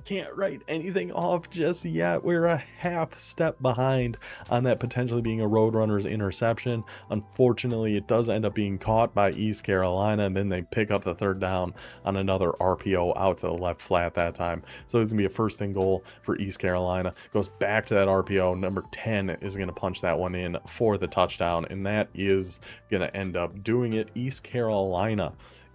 Can't write anything off just yet. We're a half step behind on that potentially being a Roadrunners interception. Unfortunately, it does end up being caught by East Carolina, and then they pick up the 3rd down on another RPO out to the left flat that time. So it's gonna be a 1st and goal for East Carolina. Goes back to that RPO. Number 10 is gonna punch that one in for the touchdown, and that is gonna end up doing it. East Carolina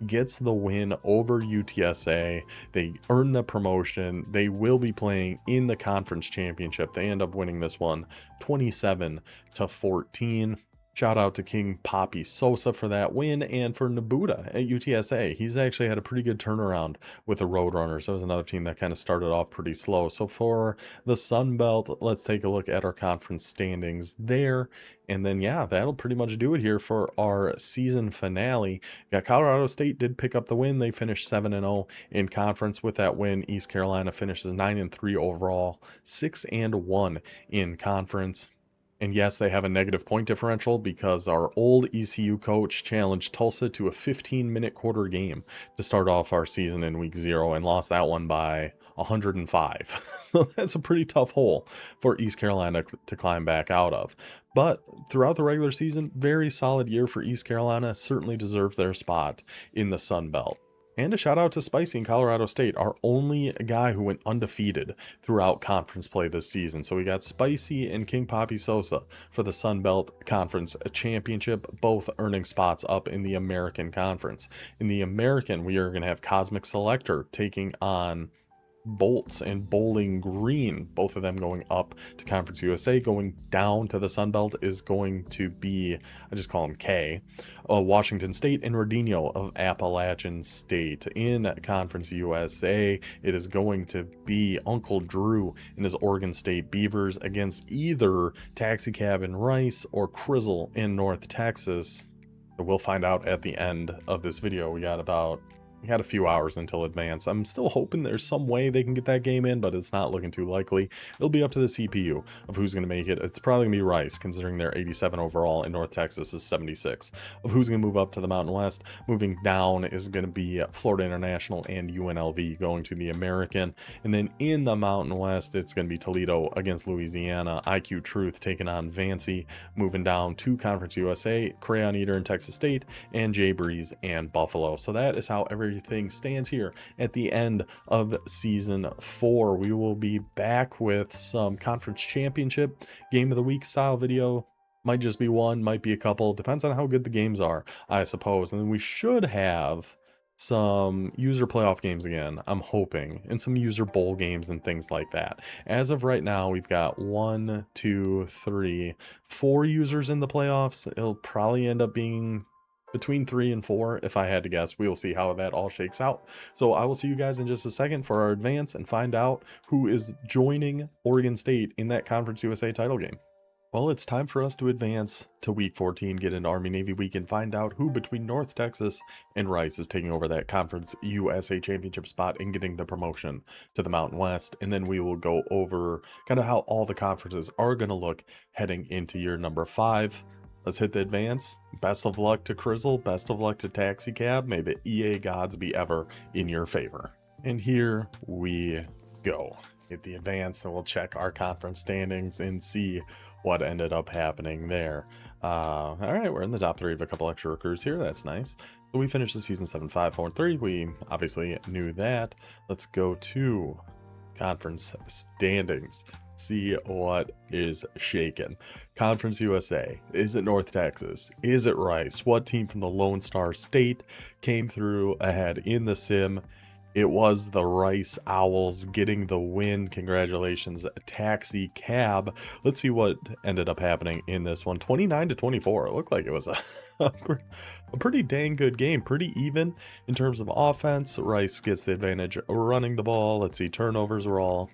gets the win over UTSA. They earn the promotion. They will be playing in the conference championship. They end up winning this one 27-14. Shout out to King Papi Sosa for that win, and for Nabuda at UTSA. He's actually had a pretty good turnaround with the Roadrunners. That was another team that kind of started off pretty slow. So for the Sun Belt, let's take a look at our conference standings there. And then, yeah, that'll pretty much do it here for our season finale. Yeah, Colorado State did pick up the win. They finished 7-0 in conference with that win. East Carolina finishes 9-3 overall, 6-1 in conference. And yes, they have a negative point differential because our old ECU coach challenged Tulsa to a 15-minute quarter game to start off our season in week 0 and lost that one by 105. So that's a pretty tough hole for East Carolina to climb back out of. But throughout the regular season, very solid year for East Carolina. Certainly deserved their spot in the Sun Belt. And a shout out to Spicy in Colorado State, our only guy who went undefeated throughout conference play this season. So we got Spicy and King Papi Sosa for the Sun Belt Conference Championship, both earning spots up in the American Conference. In the American, we are going to have Cosmic Selector taking on Bolts and Bowling Green, both of them going up to Conference USA. Going down to the Sun Belt is going to be, I just call them K, Washington State and Rodinho of Appalachian State. In Conference USA, it is going to be Uncle Drew and his Oregon State Beavers against either Taxi Cab in Rice or Crizzle in North Texas. We'll find out at the end of this video. We got a few hours until advance. I'm still hoping there's some way they can get that game in, but it's not looking too likely. It'll be up to the CPU of who's going to make it. It's probably going to be Rice, considering they're 87 overall and North Texas is 76. Of who's going to move up to the Mountain West. Moving down is going to be Florida International and UNLV going to the American. And then in the Mountain West, it's going to be Toledo against Louisiana. IQ Truth taking on Vancy. Moving down to Conference USA, Crayon Eater and Texas State, and Jay Breeze and Buffalo. So that is how everything stands here at the end of season 4. We will be back with some conference championship game of the week style video. Might just be one, might be a couple, depends on how good the games are, I suppose. And then we should have some user playoff games again, I'm hoping, and some user bowl games and things like that. As of right now, we've got 1, 2, 3, 4 users in the playoffs. It'll probably end up being between 3 and 4 if I had to guess. We will see how that all shakes out. So I will see you guys in just a second for our advance and find out who is joining Oregon State in that Conference USA title game. Well, it's time for us to advance to week 14, get into Army-Navy week, and find out who between North Texas and Rice is taking over that Conference USA championship spot and getting the promotion to the Mountain West. And then we will go over kind of how all the conferences are going to look heading into year number 5. Let's hit the advance. Best of luck to Crizzle. Best of luck to Taxi Cab. May the EA gods be ever in your favor. And here we go. Hit the advance and we'll check our conference standings and see what ended up happening there. All right, we're in the top 3 of a couple extra recruits here. That's nice. So we finished the season 7-5, 4-3. We obviously knew that. Let's go to conference standings. See what is shaking. Conference USA. Is it North Texas? Is it Rice? What team from the Lone Star State came through ahead in the sim? It was the Rice Owls getting the win. Congratulations, Taxi Cab. Let's see what ended up happening in this one. 29-24. It looked like it was a pretty dang good game. Pretty even in terms of offense. Rice gets the advantage running the ball. Let's see, turnovers were all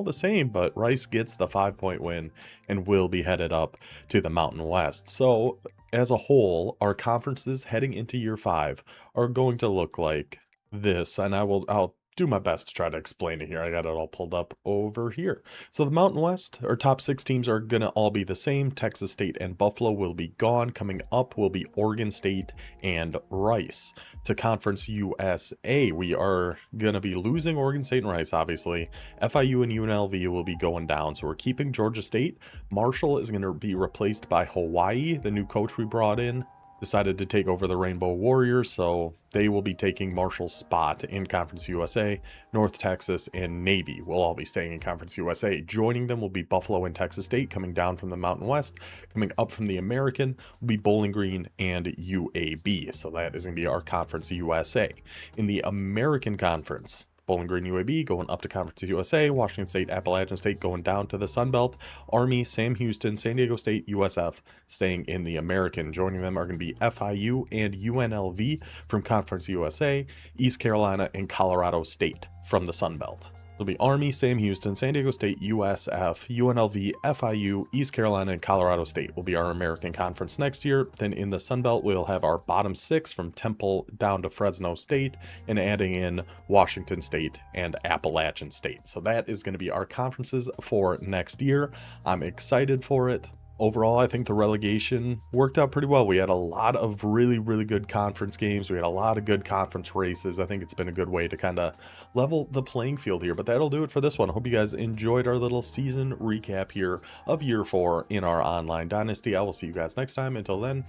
the same, but Rice gets the 5-point win and will be headed up to the Mountain West. So as a whole, our conferences heading into year 5 are going to look like this, and I'll do my best to try to explain it here. I got it all pulled up over here. So the Mountain West, our top 6 teams are gonna all be the same. Texas State and Buffalo will be gone. Coming up will be Oregon State and Rice. To Conference USA, we are gonna be losing Oregon State and Rice, obviously. FIU and UNLV will be going down, so we're keeping Georgia State. Marshall is gonna be replaced by Hawaii, the new coach we brought in. decided to take over the Rainbow Warriors, so they will be taking Marshall's spot in Conference USA. North Texas and Navy will all be staying in Conference USA. Joining them will be Buffalo and Texas State, coming down from the Mountain West. Coming up from the American will be Bowling Green and UAB, so that is going to be our Conference USA. In the American Conference, Bowling Green, UAB going up to Conference USA, Washington State, Appalachian State going down to the Sun Belt, Army, Sam Houston, San Diego State, USF staying in the American. Joining them are going to be FIU and UNLV from Conference USA, East Carolina, and Colorado State from the Sun Belt. It'll be Army, Sam Houston, San Diego State, USF, UNLV, FIU, East Carolina, and Colorado State will be our American Conference next year. Then in the Sun Belt, we'll have our bottom 6 from Temple down to Fresno State, and adding in Washington State and Appalachian State. So that is going to be our conferences for next year. I'm excited for it. Overall, I think the relegation worked out pretty well. We had a lot of really, really good conference games. We had a lot of good conference races. I think it's been a good way to kind of level the playing field here. But that'll do it for this one. I hope you guys enjoyed our little season recap here of year 4 in our online Dynasty. I will see you guys next time. Until then,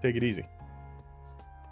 take it easy.